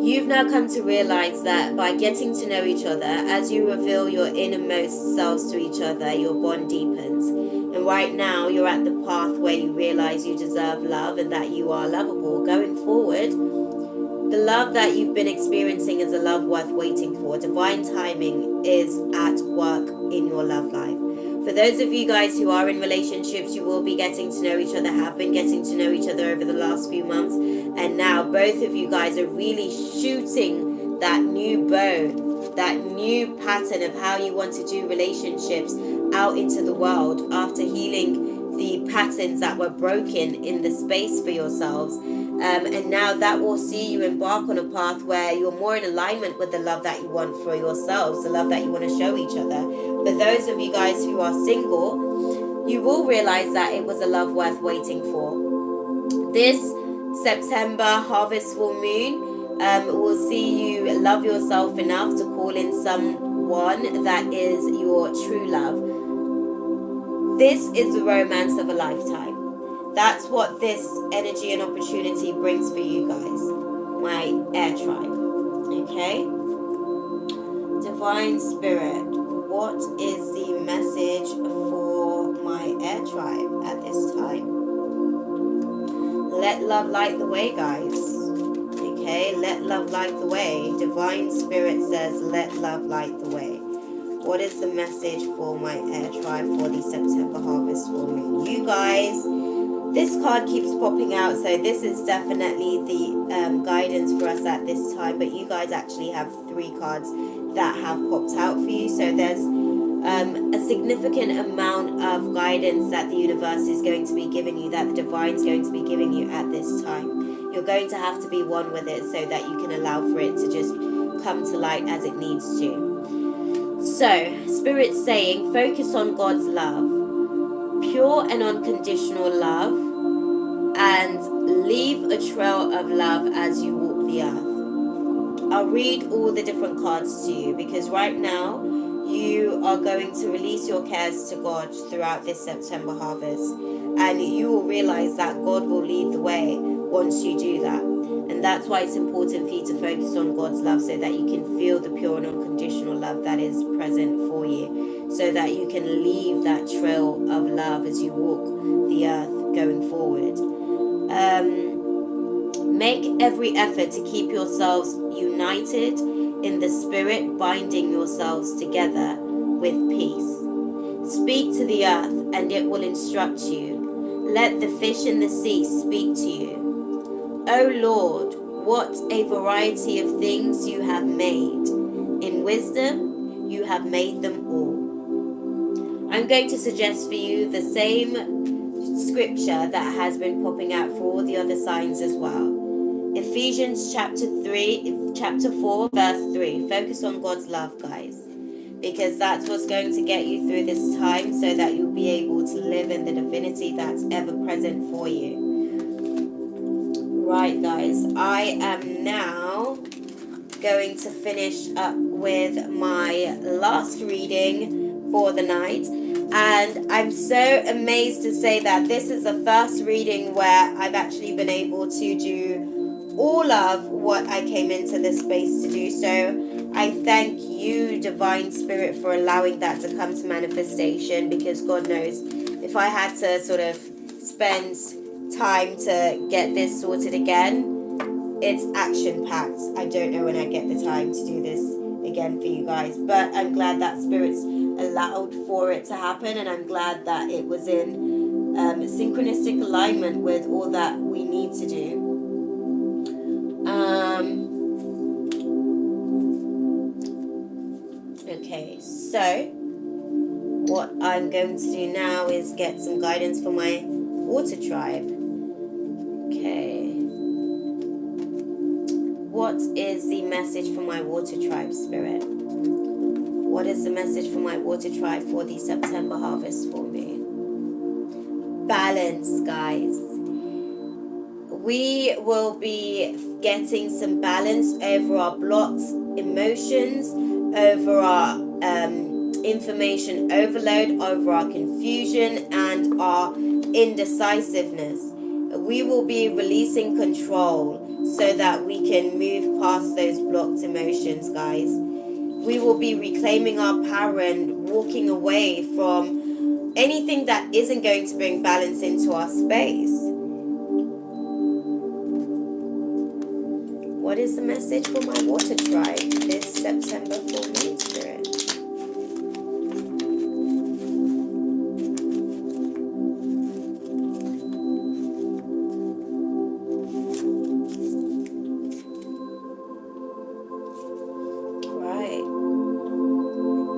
You've now come to realize that by getting to know each other, as you reveal your innermost selves to each other, your bond deepens. And right now, you're at the path where you realize you deserve love and that you are lovable. Going forward, The love that you've been experiencing is a love worth waiting for. Divine timing is at work in your love life. For those of you guys who are in relationships, you will be getting to know each other, have been getting to know each other over the last few months. And now both of you guys are really shooting that new bow, that new pattern of how you want to do relationships out into the world after healing the patterns that were broken in the space for yourselves. And now that will see you embark on a path where you're more in alignment with the love that you want for yourselves, the love that you want to show each other. For those of you guys who are single, you will realize that it was a love worth waiting for. This September harvest full moon will see you love yourself enough to call in someone that is your true love. This is the romance of a lifetime. That's what this energy and opportunity brings for you guys, my air tribe. Okay? Divine Spirit, what is the message for my air tribe at this time? Let love light the way, guys. Okay? Let love light the way. Divine Spirit says, let love light the way. What is the message for my air tribe for the September harvest full moon? You guys, this card keeps popping out, so this is definitely the guidance for us at this time, but you guys actually have 3 cards that have popped out for you, so there's a significant amount of guidance that the universe is going to be giving you, that the divine is going to be giving you at this time. You're going to have to be one with it so that you can allow for it to just come to light as it needs to. So, Spirit's saying, focus on God's love. Pure and unconditional love, and leave a trail of love as you walk the earth. I'll read all the different cards to you because right now you are going to release your cares to God throughout this September harvest, and you will realize that God will lead the way once you do that. And that's why it's important for you to focus on God's love so that you can feel the pure and unconditional love that is present for you, so that you can leave that trail of love as you walk the earth going forward. Make every effort to keep yourselves united in the spirit, binding yourselves together with peace. Speak to the earth and it will instruct you. Let the fish in the sea speak to you. O Lord, what a variety of things you have made. In wisdom, you have made them all. I'm going to suggest for you the same scripture that has been popping out for all the other signs as well. Ephesians chapter 4, verse 3. Focus on God's love, guys, because that's what's going to get you through this time so that you'll be able to live in the divinity that's ever present for you. Right, guys, I am now going to finish up with my last reading for the night, and I'm so amazed to say that this is the first reading where I've actually been able to do all of what I came into this space to do. So I thank you, Divine Spirit, for allowing that to come to manifestation, because God knows if I had to sort of spend time to get this sorted again, it's action packed. I don't know when I get the time to do this again for you guys, but I'm glad that Spirit's allowed for it to happen, and I'm glad that it was in synchronistic alignment with all that we need to do. Okay, so what I'm going to do now is get some guidance for my water tribe. Okay. What is the message for my water tribe, Spirit? What is the message for my water tribe for the September harvest full moon? Balance, guys. We will be getting some balance over our blocks, emotions, over our information overload, over our confusion and our indecisiveness. We will be releasing control so that we can move past those blocked emotions, guys. We will be reclaiming our power and walking away from anything that isn't going to bring balance into our space. What is the message for my water tribe this September full moon, Spirit? Right.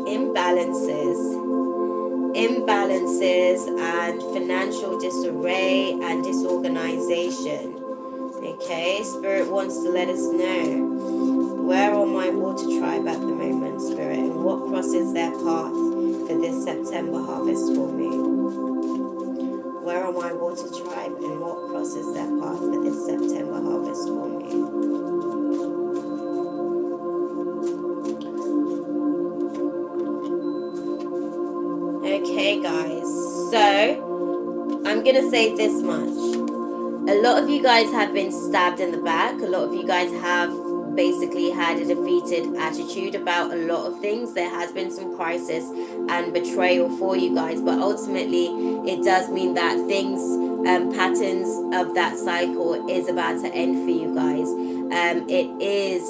Imbalances and financial disarray and disorganization. Okay, Spirit wants to let us know, where are my water tribe at the moment, Spirit, and what crosses their path for this September harvest full moon? Where are my water tribe and what crosses their path for this September harvest full moon? Okay, guys, so I'm gonna say this much. A lot of you guys have been stabbed in the back. A lot of you guys have basically had a defeated attitude about a lot of things. There has been some crisis and betrayal for you guys, but ultimately it does mean that things, patterns of that cycle is about to end for you guys. It is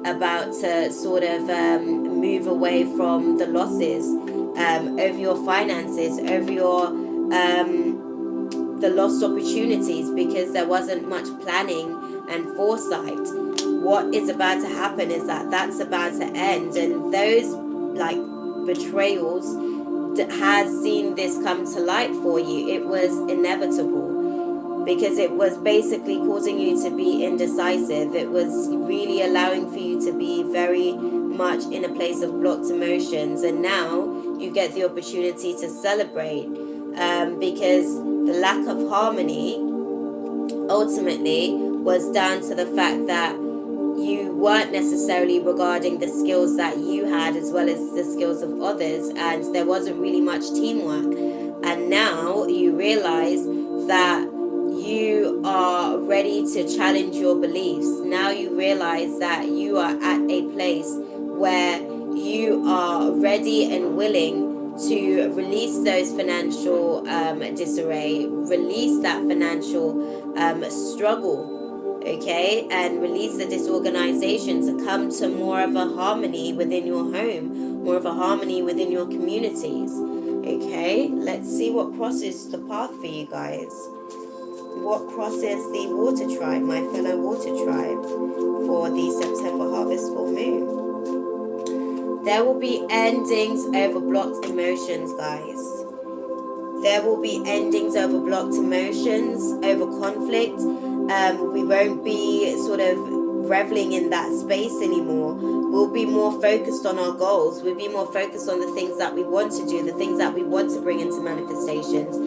about to sort of move away from the losses over your finances, over your the lost opportunities, because there wasn't much planning and foresight. What is about to happen is that that's about to end, and those like betrayals has seen this come to light for you. It was inevitable because it was basically causing you to be indecisive. It was really allowing for you to be very much in a place of blocked emotions, and now you get the opportunity to celebrate because the lack of harmony ultimately was down to the fact that you weren't necessarily regarding the skills that you had as well as the skills of others, and there wasn't really much teamwork. And now you realize that you are ready to challenge your beliefs. Now you realize that you are at a place where you are ready and willing to release those financial disarray, release that financial struggle, okay, and release the disorganization to come to more of a harmony within your home, more of a harmony within your communities. Okay, let's see what crosses the path for you guys. What crosses the water tribe, my fellow water tribe, for the September harvest full moon? There will be endings over blocked emotions, guys. There will be endings over blocked emotions, over conflict. We won't be sort of reveling in that space anymore. We'll be more focused on our goals. We'll be more focused on the things that we want to do, the things that we want to bring into manifestations,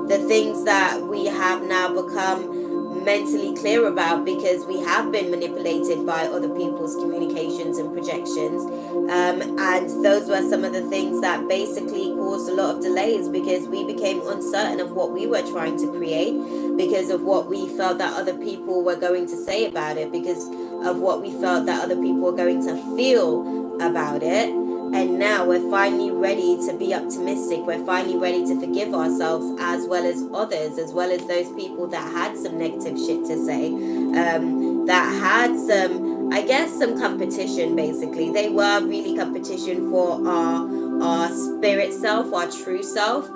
the things that we have now become mentally clear about because we have been manipulated by other people's communications and projections, and those were some of the things that basically caused a lot of delays because we became uncertain of what we were trying to create, because of what we felt that other people were going to say about it, because of what we felt that other people were going to feel about it. And now we're finally ready to be optimistic. We're finally ready to forgive ourselves as well as others, as well as those people that had some negative shit to say, that had some, I guess, some competition, basically. They were really competition for our spirit self, our true self,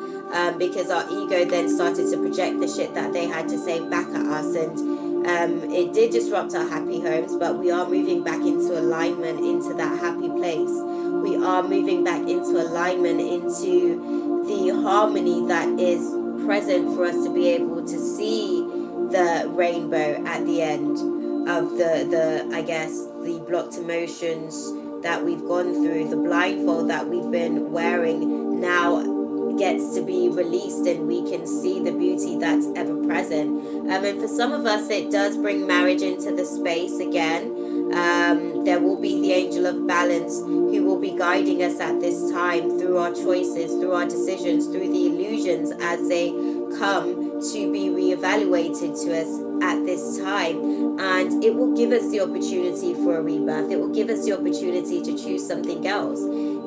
because our ego then started to project the shit that they had to say back at us. And it did disrupt our happy homes, but we are moving back into alignment, into that happy place. We are moving back into alignment, into the harmony that is present for us to be able to see the rainbow at the end of the I guess, the blocked emotions that we've gone through. The blindfold that we've been wearing now gets to be released, and we can see the beauty that's ever present. And for some of us, it does bring marriage into the space again. There will be the angel of balance who will be guiding us at this time through our choices, through our decisions, through the illusions as they come to be reevaluated to us at this time. And it will give us the opportunity for a rebirth. It will give us the opportunity to choose something else.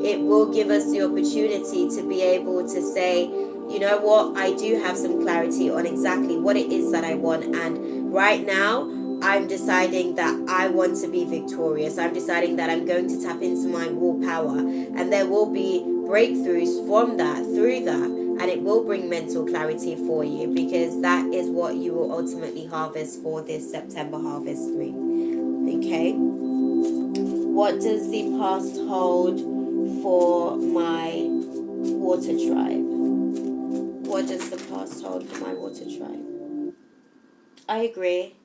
It will give us the opportunity to be able to say, you know what, I do have some clarity on exactly what it is that I want. And right now, I'm deciding that I want to be victorious. I'm deciding that I'm going to tap into my willpower, and there will be breakthroughs from that, through that, and it will bring mental clarity for you, because that is what you will ultimately harvest for this September harvest moon. Okay, what does the past hold for my water tribe? What does the past hold for my water tribe? I agree.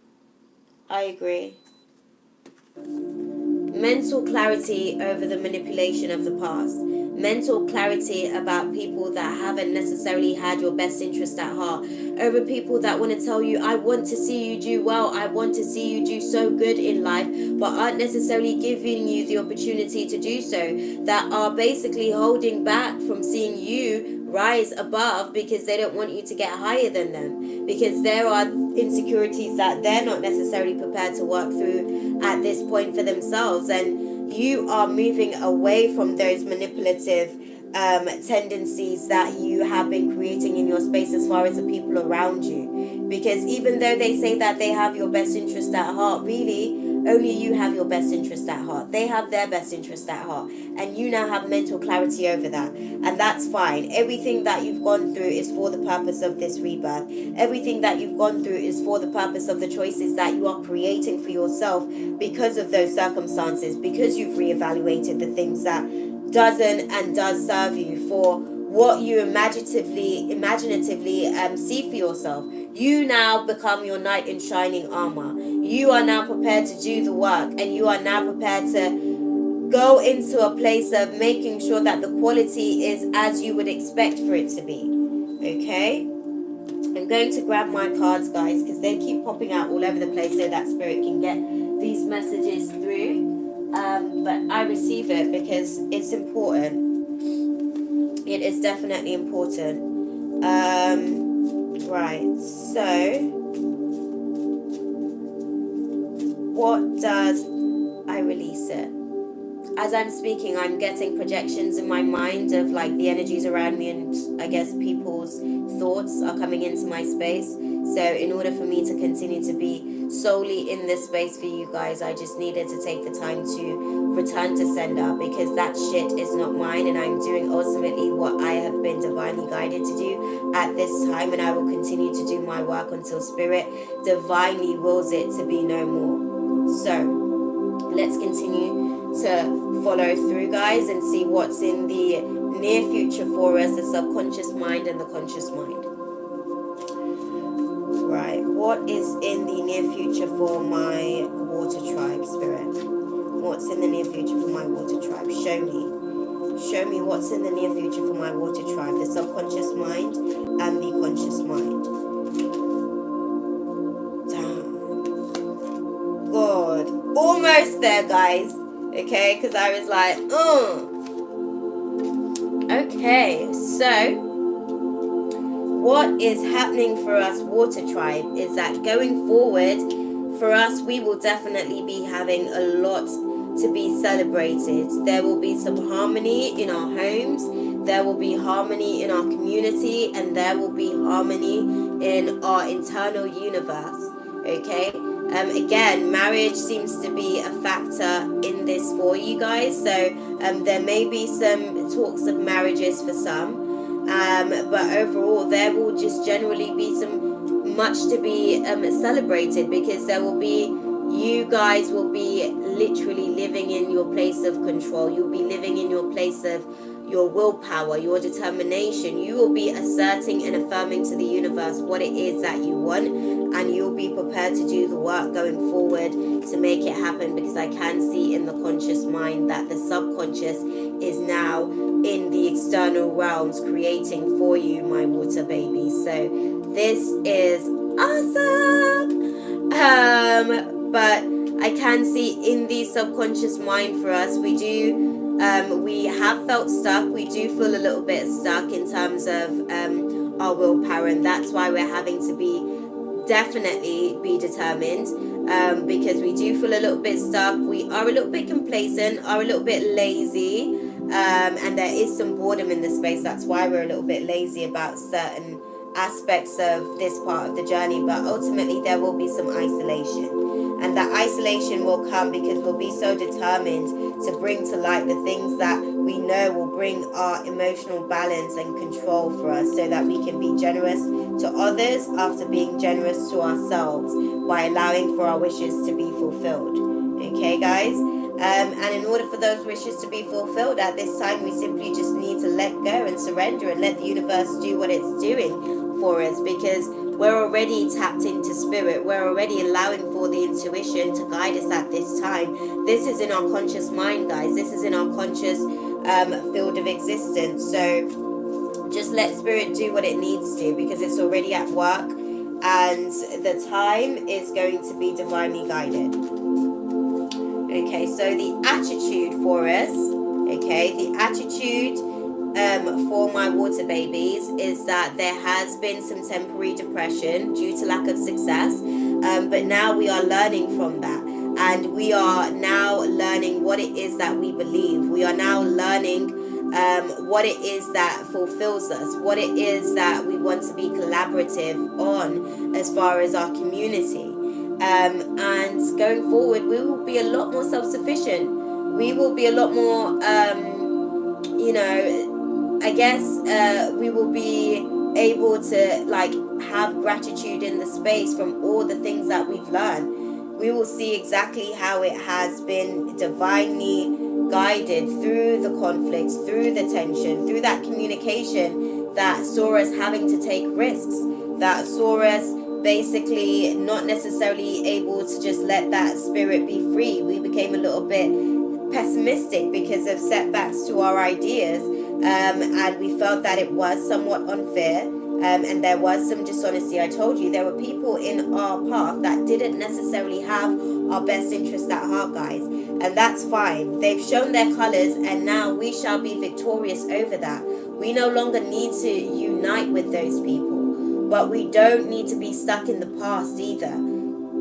Mental clarity over the manipulation of the past. Mental clarity about people that haven't necessarily had your best interest at heart. Over people that want to tell you, I want to see you do well, I want to see you do so good in life, but aren't necessarily giving you the opportunity to do so. That are basically holding back from seeing you rise above because they don't want you to get higher than them. Because there are insecurities that they're not necessarily prepared to work through at this point for themselves, and you are moving away from those manipulative tendencies that you have been creating in your space as far as the people around you. Because even though they say that they have your best interest at heart, really only you have your best interest at heart. They have their best interest at heart, and you now have mental clarity over that, and that's fine. Everything that you've gone through is for the purpose of this rebirth. Everything that you've gone through is for the purpose of the choices that you are creating for yourself because of those circumstances, because you've reevaluated the things that doesn't and does serve you for what you imaginatively see for yourself. You now become your knight in shining armor. You are now prepared to do the work, and you are now prepared to go into a place of making sure that the quality is as you would expect for it to be. Okay? I'm going to grab my cards, guys, because they keep popping out all over the place so that Spirit can get these messages through. But I receive it because it's important. It is definitely important. Right, so what does I release it? As I'm speaking, I'm getting projections in my mind of like the energies around me, and I guess people's thoughts are coming into my space. So in order for me to continue to be solely in this space for you guys, I just needed to take the time to return to sender, because that shit is not mine, and I'm doing ultimately what I have been divinely guided to do at this time, and I will continue to do my work until Spirit divinely wills it to be no more. So let's continue to follow through, guys, and see what's in the near future for us, the subconscious mind and the conscious mind. Right, what is in the near future for my water tribe, Spirit? What's in the near future for my water tribe? Show me what's in the near future for my water tribe, the subconscious mind and the conscious mind. Damn. God, almost there, guys. Okay, because I was like, Okay, so what is happening for us, water tribe, is that going forward, for us, we will definitely be having a lot to be celebrated. There will be some harmony in our homes, there will be harmony in our community, and there will be harmony in our internal universe. Okay? Again, marriage seems to be a factor in this for you guys. So there may be some talks of marriages for some. But overall, there will just generally be some much to be celebrated, because there will be, you guys will be literally living in your place of control. You'll be living in your place of your willpower, your determination. You will be asserting and affirming to the universe what it is that you want, and you'll be prepared to do the work going forward to make it happen, because I can see in the conscious mind that the subconscious is now in the external realms creating for you, my water baby. So this is awesome. But I can see in the subconscious mind for us, we have felt stuck. We do feel a little bit stuck in terms of our willpower, and that's why we're having to definitely be determined, because we do feel a little bit stuck. We are a little bit complacent, are a little bit lazy, and there is some boredom in the space. That's why we're a little bit lazy about certain aspects of this part of the journey, but ultimately there will be some isolation. And that isolation will come because we'll be so determined to bring to light the things that we know will bring our emotional balance and control for us, so that we can be generous to others after being generous to ourselves by allowing for our wishes to be fulfilled. Okay, guys? And in order for those wishes to be fulfilled at this time, we simply just need to let go and surrender and let the universe do what it's doing for us, because we're already tapped into spirit. We're already allowing for the intuition to guide us at this time. This is in our conscious mind, guys. This is in our conscious field of existence. So just let spirit do what it needs to, because it's already at work and the time is going to be divinely guided. Okay, so the attitude for us, okay, the attitude for my water babies is that there has been some temporary depression due to lack of success, but now we are learning from that, and we are now learning what it is that we believe. We are now learning what it is that fulfills us, what it is that we want to be collaborative on as far as our community. And going forward, we will be a lot more self-sufficient. We will be a lot more, I guess we will be able to like have gratitude in the space from all the things that we've learned. We will see exactly how it has been divinely guided through the conflicts, through the tension, through that communication that saw us having to take risks, that saw us basically not necessarily able to just let that spirit be free. We became a little bit pessimistic because of setbacks to our ideas, and we felt that it was somewhat unfair, and there was some dishonesty. I told you there were people in our path that didn't necessarily have our best interest at heart, guys, and that's fine. They've shown their colors, and now we shall be victorious over that. We no longer need to unite with those people, but we don't need to be stuck in the past either.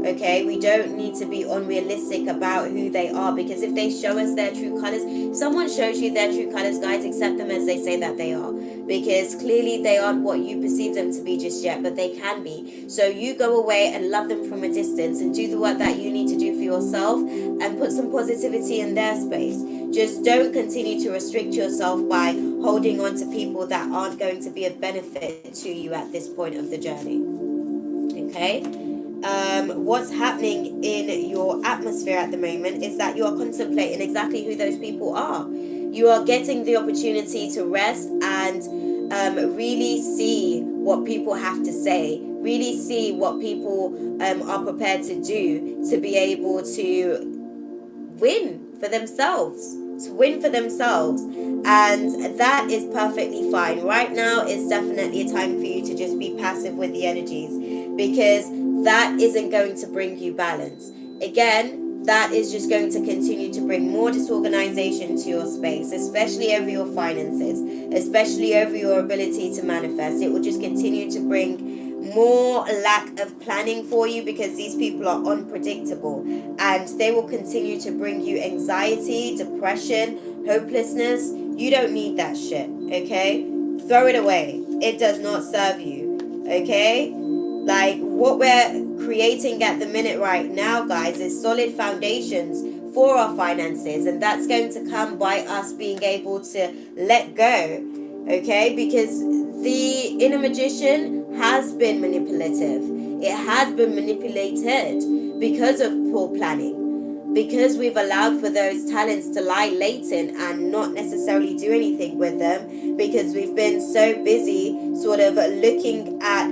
Okay, we don't need to be unrealistic about who they are, because if they show us their true colors, someone shows you their true colors, guys, accept them as they say that they are, because clearly they aren't what you perceive them to be just yet, but they can be. So you go away and love them from a distance and do the work that you need to do for yourself and put some positivity in their space. Just don't continue to restrict yourself by holding on to people that aren't going to be of benefit to you at this point of the journey. Okay? What's happening in your atmosphere at the moment is that you are contemplating exactly who those people are. You are getting the opportunity to rest and really see what people have to say, really see what people are prepared to do to be able to win for themselves, and that is perfectly fine. Right now is definitely a time for you to just be passive with the energies, because that isn't going to bring you balance. Again, that is just going to continue to bring more disorganization to your space, especially over your finances, especially over your ability to manifest. It will just continue to bring more lack of planning for you, because these people are unpredictable, and they will continue to bring you anxiety, depression, hopelessness. You don't need that shit, okay? Throw it away. It does not serve you, okay? Like, what we're creating at the minute right now, guys, is solid foundations for our finances, and that's going to come by us being able to let go, okay? Because the inner magician has been manipulative. It has been manipulated because of poor planning, because we've allowed for those talents to lie latent and not necessarily do anything with them, because we've been so busy sort of looking at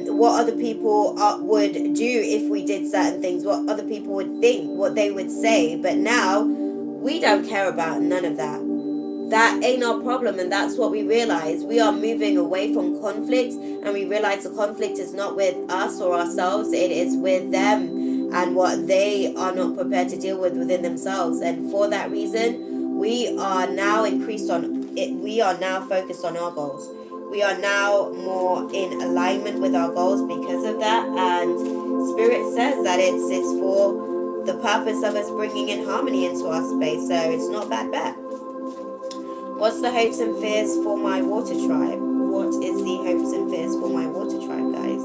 what other people would do if we did certain things, what other people would think, what they would say. But now we don't care about none of that. That ain't our problem, and that's what we realize. We are moving away from conflict, and we realize the conflict is not with us or ourselves, it is with them and what they are not prepared to deal with within themselves. And for that reason, we are now increased on it. We are now focused on our goals. We are now more in alignment with our goals because of that, and Spirit says that it's for the purpose of us bringing in harmony into our space, so it's not a bad bet. What's the hopes and fears for my water tribe? What is the hopes and fears for my water tribe, guys?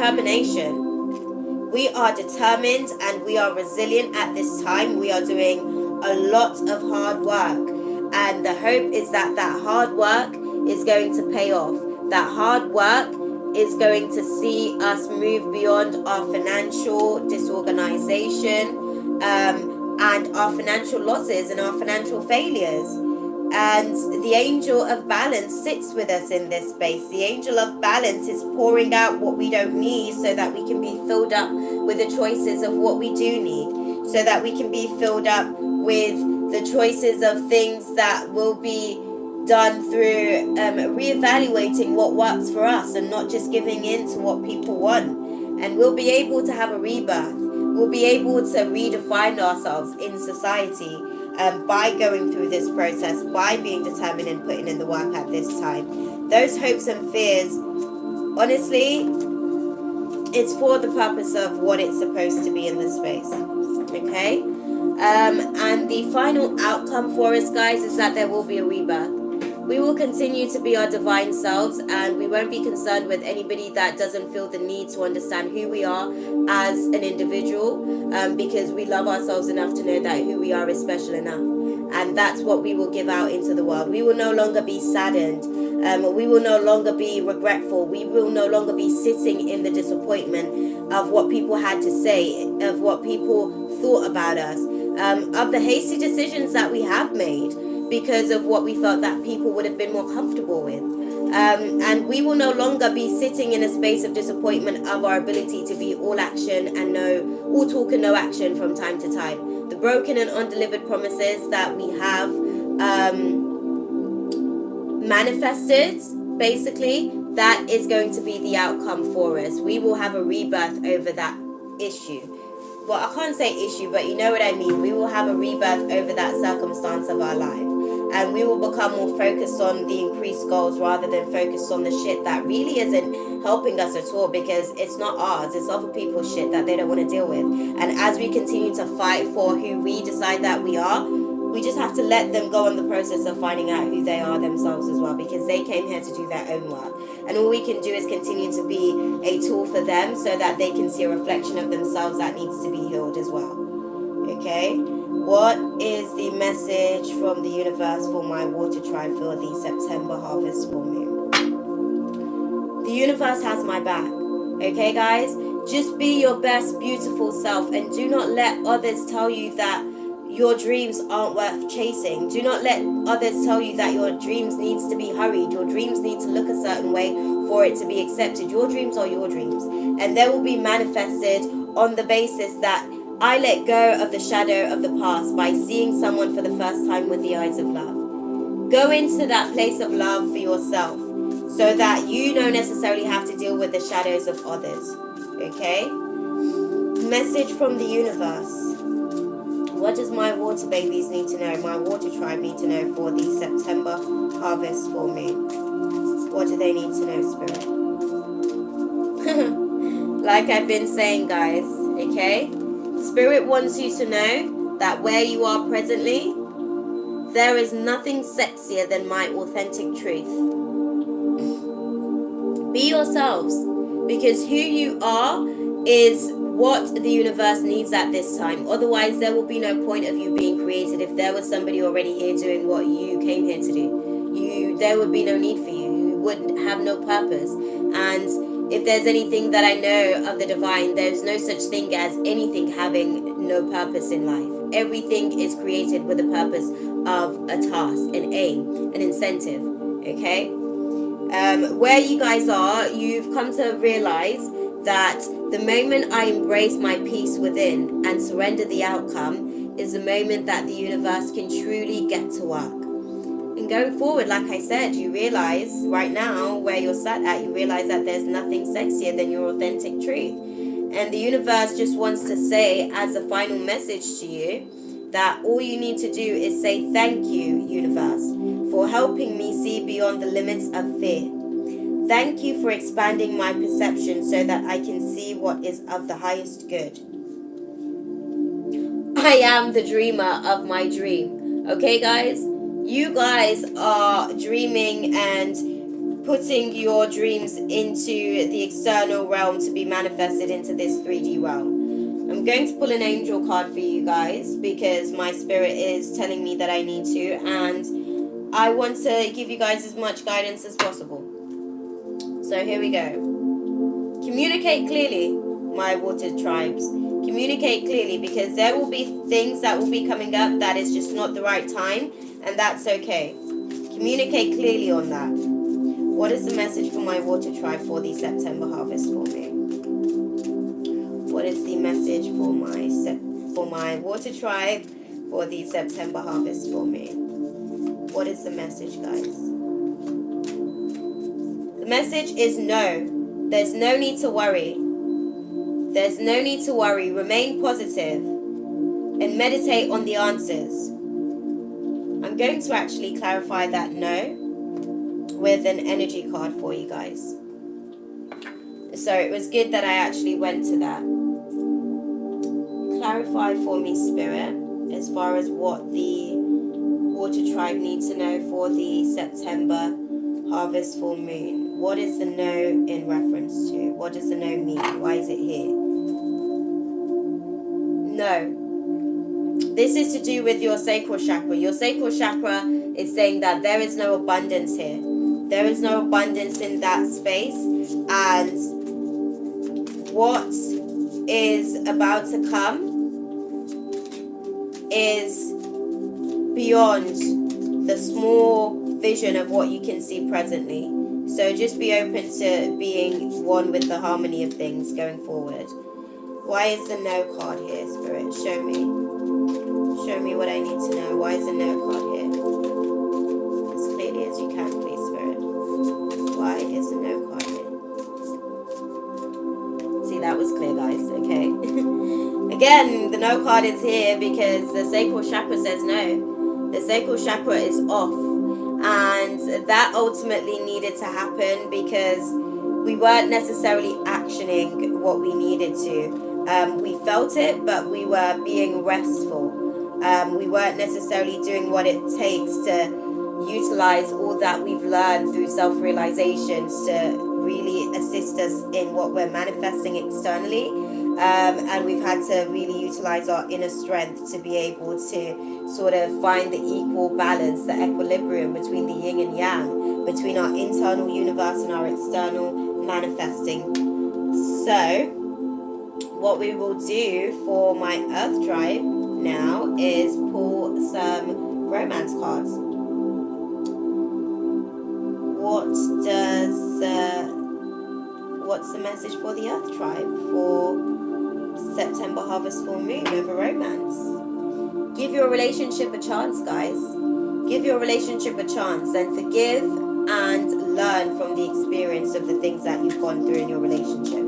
determination. We are determined and we are resilient at this time. We are doing a lot of hard work. And the hope is that that hard work is going to pay off. That hard work is going to see us move beyond our financial disorganization and our financial losses and our financial failures. And the angel of balance sits with us in this space. The angel of balance is pouring out what we don't need so that we can be filled up with the choices of what we do need. So that we can be filled up with the choices of things that will be done through reevaluating what works for us and not just giving in to what people want. And we'll be able to have a rebirth. We'll be able to redefine ourselves in society by going through this process, by being determined and putting in the work at this time. Those hopes and fears, honestly, it's for the purpose of what it's supposed to be in this space. Okay? And the final outcome for us, guys, is that there will be a rebirth. We will continue to be our divine selves, and we won't be concerned with anybody that doesn't feel the need to understand who we are as an individual, because we love ourselves enough to know that who we are is special enough. And that's what we will give out into the world. We will no longer be saddened. We will no longer be regretful. We will no longer be sitting in the disappointment of what people had to say, of what people thought about us, of the hasty decisions that we have made because of what we felt that people would have been more comfortable with. And we will no longer be sitting in a space of disappointment of our ability to be all action and all talk and no action from time to time. The broken and undelivered promises that we have manifested, basically, that is going to be the outcome for us. We will have a rebirth over that issue. Well, I can't say issue, but you know what I mean. We will have a rebirth over that circumstance of our life. And we will become more focused on the increased goals rather than focused on the shit that really isn't helping us at all, because it's not ours. It's other people's shit that they don't want to deal with. And as we continue to fight for who we decide that we are, we just have to let them go on the process of finding out who they are themselves as well, because they came here to do their own work. And all we can do is continue to be a tool for them so that they can see a reflection of themselves that needs to be healed as well. Okay? What is the message from the universe for my water tribe for the September harvest full moon? The universe has my back. Okay, guys? Just be your best, beautiful self, and do not let others tell you that your dreams aren't worth chasing. Do not let others tell you that your dreams needs to be hurried. Your dreams need to look a certain way for it to be accepted. Your dreams are your dreams, and they will be manifested on the basis that I let go of the shadow of the past by seeing someone for the first time with the eyes of love. Go into that place of love for yourself so that you don't necessarily have to deal with the shadows of others. Okay? Message from the universe. What does my water babies need to know, my water tribe need to know for the September harvest full moon? What do they need to know, Spirit? Like I've been saying, guys, okay? Spirit wants you to know that where you are presently, there is nothing sexier than my authentic truth. Be yourselves, because who you are is what the universe needs at this time. Otherwise, there will be no point of you being created. If there was somebody already here doing what you came here to do, there would be no need for you. You would have no purpose. And if there's anything that I know of the divine, there's no such thing as anything having no purpose in life. Everything is created with a purpose of a task, an aim, an incentive. Okay? Where you guys are, you've come to realize that the moment I embrace my peace within and surrender the outcome is the moment that the universe can truly get to work. And going forward, like I said, you realize right now where you're sat at, you realize that there's nothing sexier than your authentic truth. And the universe just wants to say as a final message to you that all you need to do is say thank you, universe, for helping me see beyond the limits of fear. Thank you for expanding my perception so that I can see what is of the highest good. I am the dreamer of my dream. Okay, guys? You guys are dreaming and putting your dreams into the external realm to be manifested into this 3D realm. I'm going to pull an angel card for you guys because my spirit is telling me that I need to, and I want to give you guys as much guidance as possible. So here we go. Communicate clearly, my water tribes. Communicate clearly, because there will be things that will be coming up that is just not the right time, and that's okay. Communicate clearly on that. What is the message for my water tribe for the September harvest for me? What is the message for my water tribe for the September harvest for me? What is the message, guys? The message is no. There's no need to worry. There's no need to worry. Remain positive and meditate on the answers. I'm going to actually clarify that no with an energy card for you guys. So it was good that I actually went to that. Clarify for me, Spirit, as far as what the water tribe needs to know for the September harvest full moon. What is the no in reference to? What does the no mean? Why is it here? No. This is to do with your sacral chakra. Your sacral chakra is saying that there is no abundance here. There is no abundance in that space. And what is about to come is beyond the small vision of what you can see presently. So just be open to being one with the harmony of things going forward. Why is the no card here, Spirit? Show me. Show me what I need to know. Why is the no card here? As clearly as you can, please, Spirit. Why is the no card here? See, that was clear, guys. Okay. Again, the no card is here because the sacral chakra says no. The sacral chakra is off. And that ultimately needed to happen because we weren't necessarily actioning what we needed to. We felt it, but we were being restful. We weren't necessarily doing what it takes to utilize all that we've learned through self-realizations to really assist us in what we're manifesting externally. And we've had to really utilize our inner strength to be able to sort of find the equal balance, the equilibrium between the yin and yang, between our internal universe and our external manifesting. So what we will do for my earth tribe now is pull some romance cards. What's the message for the earth tribe for September harvest full moon over romance? Give your relationship a chance, guys. Give your relationship a chance and forgive and learn from the experience of the things that you've gone through in your relationship.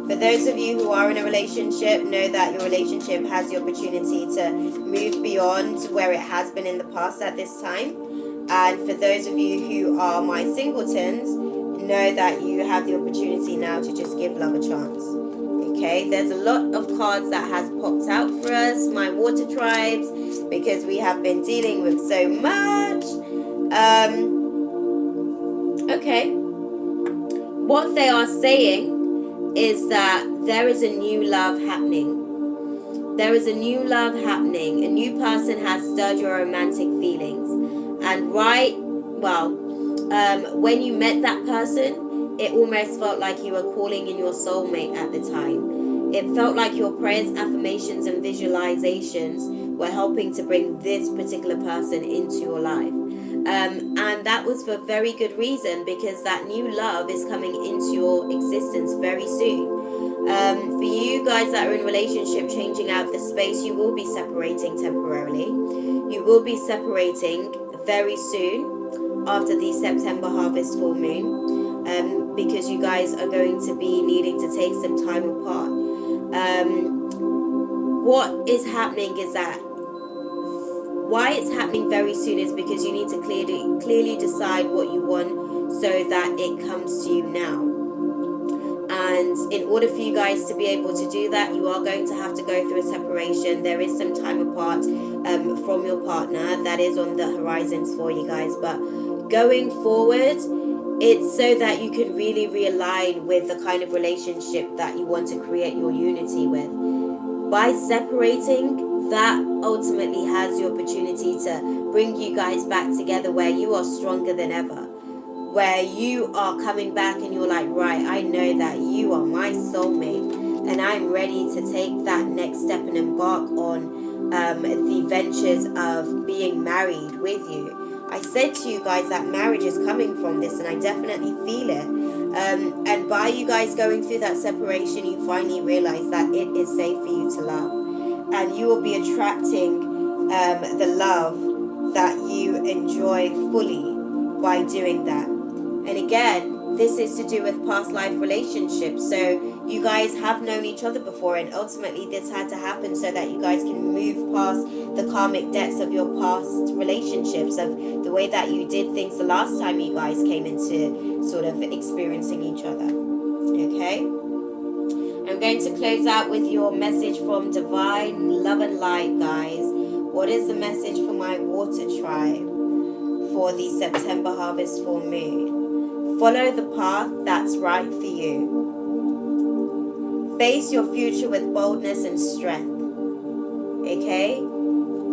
For those of you who are in a relationship, know that your relationship has the opportunity to move beyond where it has been in the past at this time. And for those of you who are my singletons, know that you have the opportunity now to just give love a chance. Okay, there's a lot of cards that has popped out for us, my water tribes, because we have been dealing with so much. Okay, what they are saying is that there is a new love happening. There is a new love happening. A new person has stirred your romantic feelings. And when you met that person, it almost felt like you were calling in your soulmate at the time. It felt like your prayers, affirmations, and visualizations were helping to bring this particular person into your life. And that was for very good reason, because that new love is coming into your existence very soon. For you guys that are in relationship, changing out the space, you will be separating temporarily. You will be separating very soon after the September harvest full moon, because you guys are going to be needing to take some time apart. What is happening is that why it's happening very soon is because you need to clearly decide what you want so that it comes to you now. And in order for you guys to be able to do that, you are going to have to go through a separation. There is some time apart from your partner that is on the horizons for you guys. But going forward, It's so that you can really realign with the kind of relationship that you want to create your unity with. By separating, that ultimately has the opportunity to bring you guys back together where you are stronger than ever. Where you are coming back and you're like, right, I know that you are my soulmate and I'm ready to take that next step and embark on the ventures of being married with you. I said to you guys that marriage is coming from this, and I definitely feel it. And by you guys going through that separation, you finally realize that it is safe for you to love. And you will be attracting the love that you enjoy fully by doing that. And again, this is to do with past life relationships. So you guys have known each other before, and ultimately this had to happen so that you guys can move past the karmic debts of your past relationships, of the way that you did things the last time you guys came into sort of experiencing each other. Okay? I'm going to close out with your message from Divine Love and Light, guys. What is the message for my water tribe for the September harvest full moon? Follow the path that's right for you. Face your future with boldness and strength. Okay?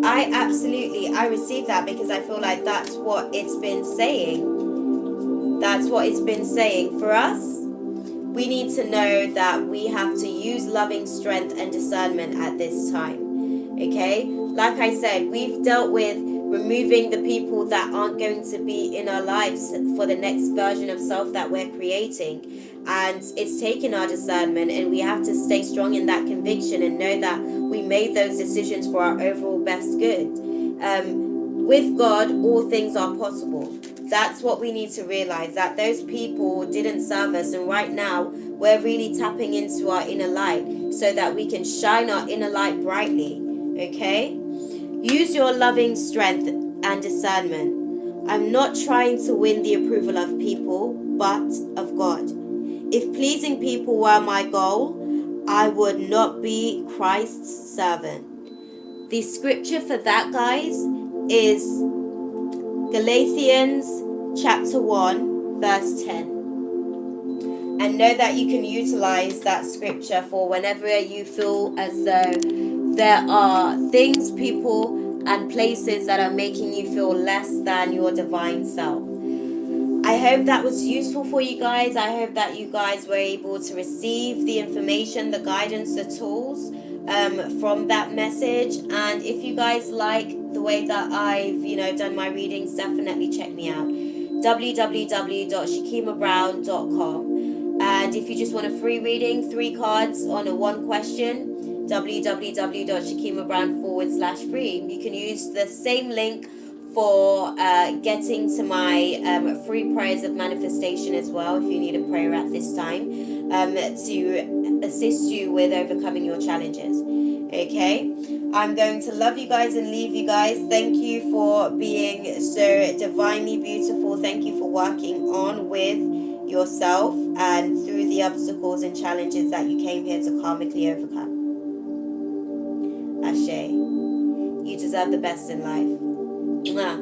I received that because I feel like that's what it's been saying. That's what it's been saying. For us, we need to know that we have to use loving strength and discernment at this time. Okay? Like I said, we've dealt with removing the people that aren't going to be in our lives for the next version of self that we're creating. And it's taken our discernment, and we have to stay strong in that conviction and know that we made those decisions for our overall best good. With God, all things are possible. That's what we need to realize, that those people didn't serve us, and right now we're really tapping into our inner light so that we can shine our inner light brightly. Okay? Use your loving strength and discernment. I'm not trying to win the approval of people, but of God. If pleasing people were my goal, I would not be Christ's servant. The scripture for that, guys, is Galatians chapter 1, verse 10. And know that you can utilize that scripture for whenever you feel as though there are things, people, and places that are making you feel less than your divine self. I hope that was useful for you guys. I hope that you guys were able to receive the information, the guidance, the tools from that message. And if you guys like the way that I've, done my readings, definitely check me out. www.shakimabrown.com. And if you just want a free reading, 3 cards on a 1 question, www.shakimabrown.com/free. You can use the same link for getting to my free prayers of manifestation as well, if you need a prayer at this time, to assist you with overcoming your challenges. Okay? I'm going to love you guys and leave you guys. Thank you for being so divinely beautiful. Thank you for working on with yourself and through the obstacles and challenges that you came here to karmically overcome. Ashe. You deserve the best in life. Mwah.